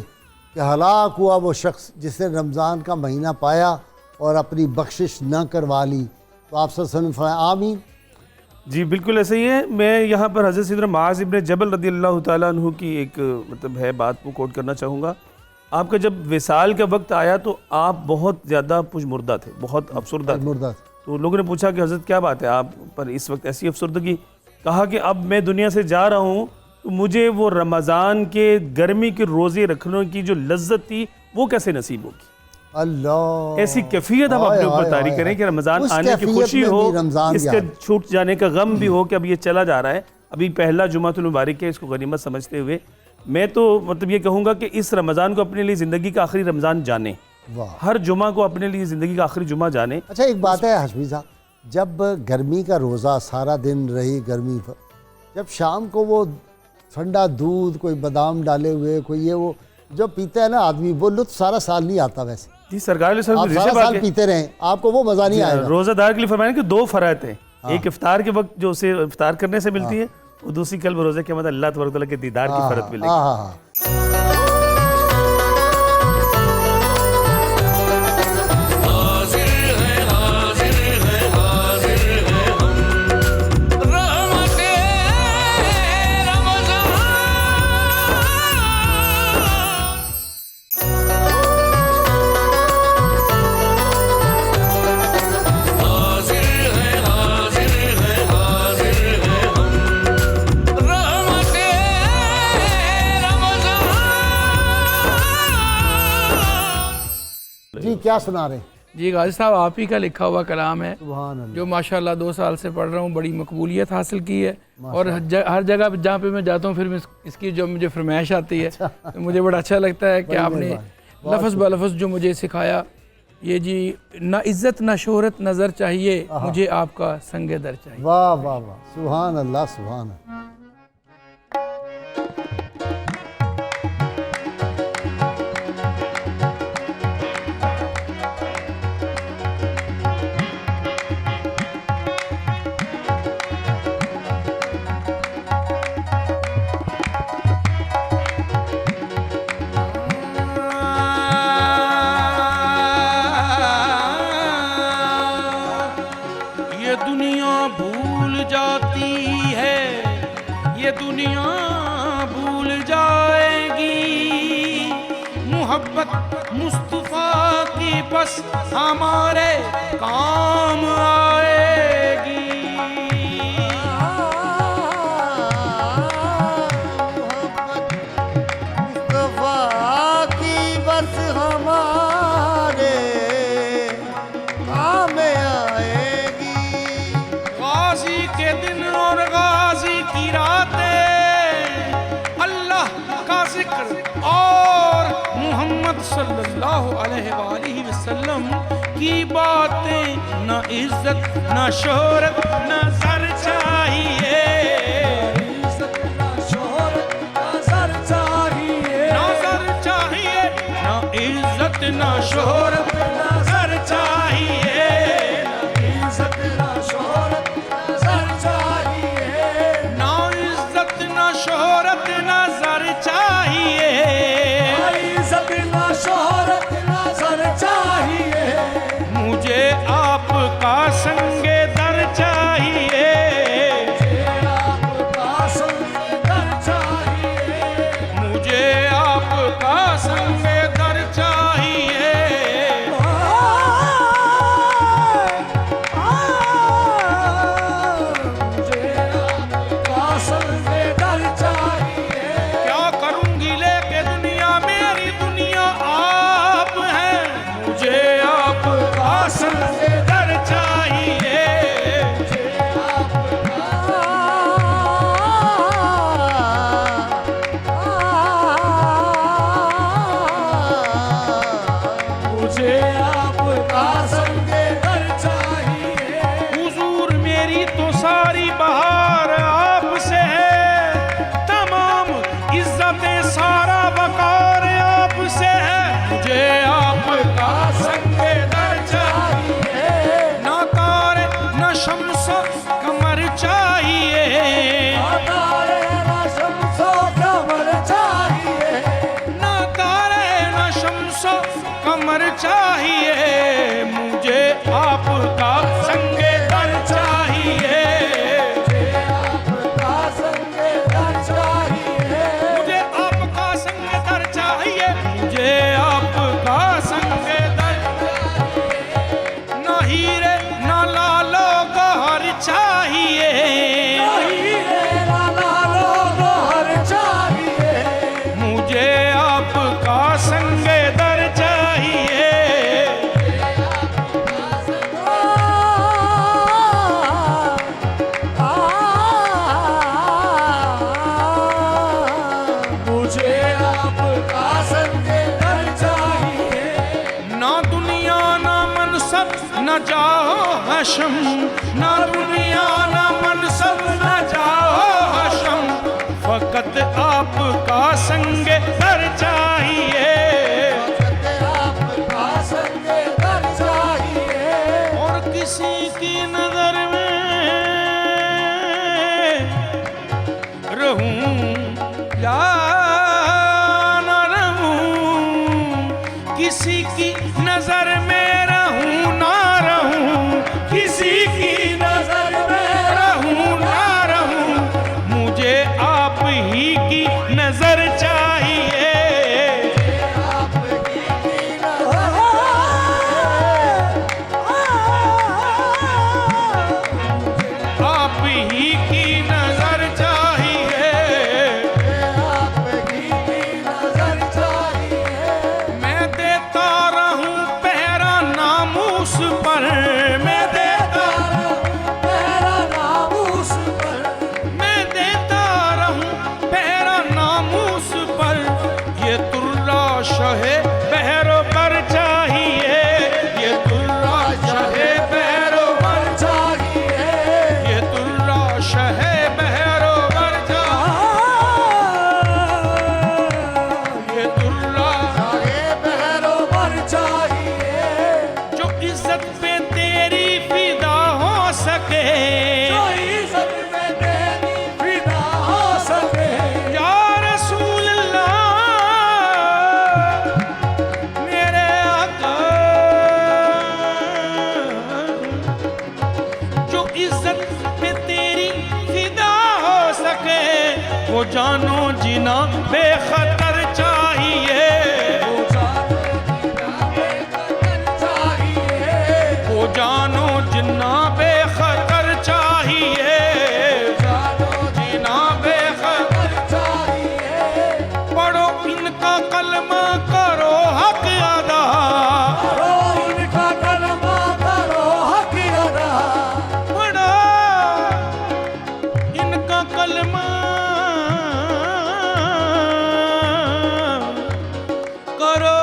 کہ ہلاک ہوا وہ شخص جس نے رمضان کا مہینہ پایا اور اپنی بخشش نہ کروا لی، تو آپ صلی اللہ علیہ وسلم فرمایا آمین. جی بالکل ایسا ہی ہے. میں یہاں پر حضرت سیدنا معاذ ابن جبل رضی اللہ تعالیٰ عنہ کی ایک مطلب ہے بات کو کوٹ کرنا چاہوں گا. آپ کا جب وصال کا وقت آیا تو آپ بہت زیادہ پشمردہ تھے، بہت افسردہ تھے. تو لوگوں نے پوچھا کہ حضرت کیا بات ہے آپ پر اس وقت ایسی افسردگی؟ کہا کہ اب میں دنیا سے جا رہا ہوں تو مجھے وہ رمضان کے گرمی کے روزے رکھنے کی جو لذت تھی وہ کیسے نصیب ہوگی. اللہ ایسی کیفیت ہم اپنے اوپر طاری کریں کہ رمضان آنے کی خوشی ہو، اس کے چھوٹ جانے کا غم بھی ہو کہ اب یہ چلا جا رہا ہے. ابھی پہلا جمعہ المبارک ہے، اس کو غنیمت سمجھتے ہوئے میں تو مطلب یہ کہوں گا کہ اس رمضان کو اپنے لیے زندگی کا آخری رمضان جانیں. ہر جمعہ کو اپنے لیے زندگی کا آخری جمعہ جانیں. اچھا ایک بات ہے ہاشمی صاحب، جب گرمی کا روزہ سارا دن رہی گرمی، جب شام کو وہ ٹھنڈا دودھ کوئی بادام ڈالے ہوئے کوئی یہ وہ جو پیتا ہے نا آدمی، وہ لطف سارا سال نہیں آتا. ویسے جی سرکار علیہ آپ وسلم سارا سال پیتے رہیں آپ کو وہ مزہ نہیں آئے گا. روزہ دار کے لیے فرمایا کہ 2 فرحت ہیں، ایک افطار کے وقت جو اسے افطار کرنے سے ملتی ہے، اور دوسری قلب روزے کے مطلب اللہ تبارک و تعالیٰ کے دیدار کی فرحت ملے گی. جی کیا سنا رہے ہیں؟ جی غازی صاحب آپ ہی کا لکھا ہوا کلام ہے سبحان اللہ. جو ماشاءاللہ 2 سال سے پڑھ رہا ہوں، بڑی مقبولیت حاصل کی ہے، اور ہر جگہ جہاں پہ میں جاتا ہوں پھر اس کی جو مجھے فرمائش آتی ہے تو مجھے بڑا اچھا لگتا ہے کہ آپ نے لفظ بلفظ جو مجھے سکھایا. یہ جی نہ عزت نہ شہرت نظر چاہیے، مجھے آپ کا سنگ در چاہیے. واہ واہ واہ، سبحان اللہ سبحان اللہ. یہ دنیا بھول جائے گی محبت مصطفیٰ کی بس ہمارے کام آئے گی مصطفیٰ کی بس ہمارے کام آئے گی غازی کے دن اور غازی کی راتیں اللہ کا ذکر اور محمد صلی اللہ علیہ وآلہ وسلم کی باتیں نہ عزت نہ شہرت نہ سر چاہیے نہ شہرت نہ سر چاہیے عزت نہ شہرت نہ سر چاہیے نہ عزت نہ شہرت نہ سر چاہیے عزت نہ شہرت نہ سر چاہیے مجھے آپ کا سنگ در چاہیے آپ کا سنگ در چاہیے مجھے آپ کا سنگ در چاہیے کیا کروں گی لے کے دنیا میری دنیا آپ ہیں مجھے آپ کا سنگ در چاہیے مجھے آپ کا سنگ در چاہیے حضور میری تو ساری بہار آپ سے ہے تمام عزتیں سارا وقار آپ سے ہے مجھے آپ کا سنگ در چاہیے نہ تارے نہ شمس قمر چاہیے تارے نہ شمس و قمر چاہیے نہ تارے نہ شمس قمر چاہیے مجھے آپ کا سنگ در چاہیے کا سنگ در چاہیے مجھے آپ کا سنگ در چاہیے مجھے آپ کا سنگ در نہ ہیرے نہ لالو گوہر چاہیے مجھے آپ کا سنگ در چاہیے مجھے آپ کا سنگ در چاہیے نہ دنیا نہ منصب نہ جاؤ حشم نہ دنیا نہ منصب نہ جاؤ حشم فقط آپ کا سنگ در چاہیے آپ کا سنگ در چاہیے اور کسی کی نظر میں رہوں یا نہ رہوں کسی کی نظر میں رہوں نہ رہوں کسی کی نظر میں رہوں نہ وہ جانو جنا بے خطر چاہیے وہ جانو جنا بے خطر چاہیے جنا بے خطر پڑھو ان کا کلمہ کرو حق ادا پڑھو ان کا کلمہ کرو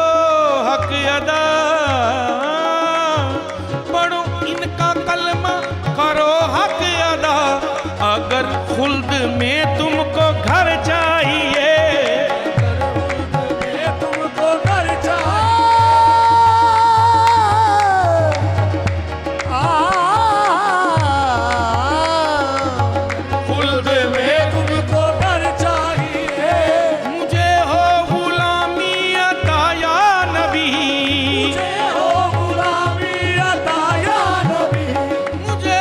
حق ادا پڑھو ان کا کلمہ کرو حق ادا اگر خلد میں تم کو گھر چاہیے خلد میں مجھے ہو غلامی عطا یا نبی مجھے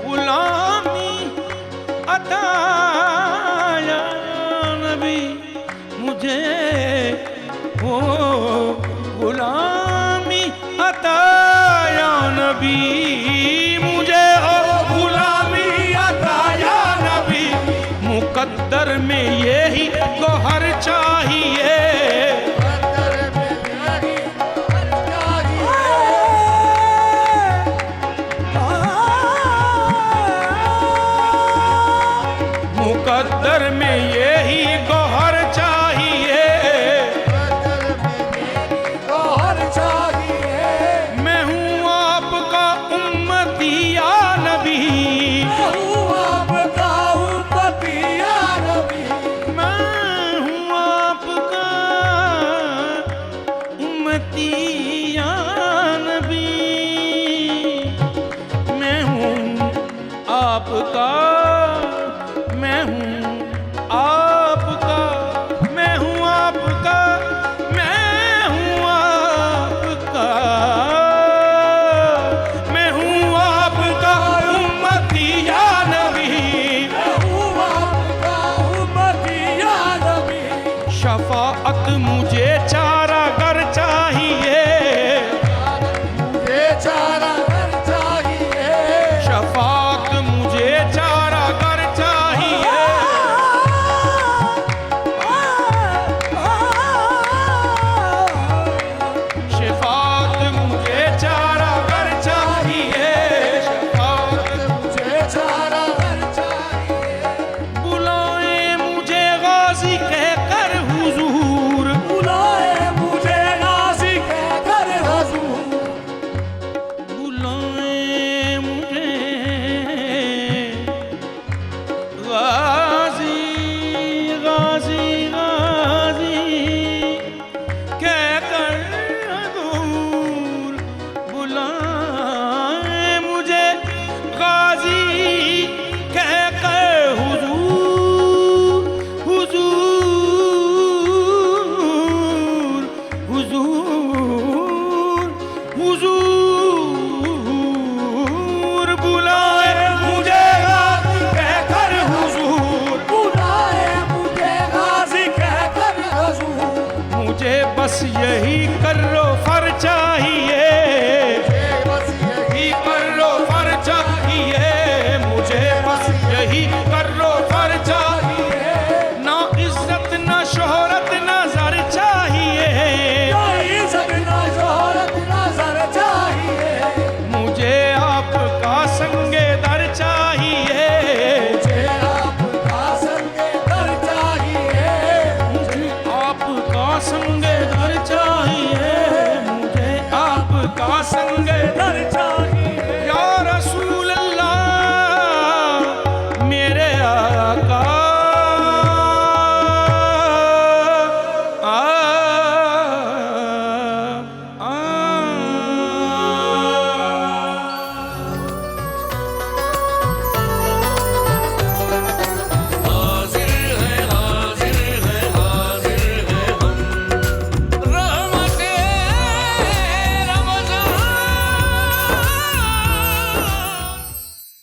غلامی عطا یا نبی مجھے ہو غلامی عطا یا نبی مجھے ہو غلامی عطا یا نبی مقدر میں یہی گوہر چاہیے مقدر میں یہی گوہر چاہیے میں ہوں آپ کا امتی یا نبی میں ہوں آپ کا امتی یا نبی میں ہوں آپ کا میں ہوں آپ کا میں ہوں آپ کا میں ہوں آپ کا میں ہوں آپ کا امتی یا نبی شفاعت مجھے چارہ گر چاہیے شفاعت مجھے چارہ گر چاہیے شفاعت مجھے چارہ گر چاہیے بلائیں مجھے غازی کہہ کر حضور بلائیں مجھے غازی غازی غازی کہہ کر حضور بلائیں مجھے غازی کہہ کر حضور حضور حضور حضور بلائے مجھے غازی کہہ کر حضور مجھے بس یہی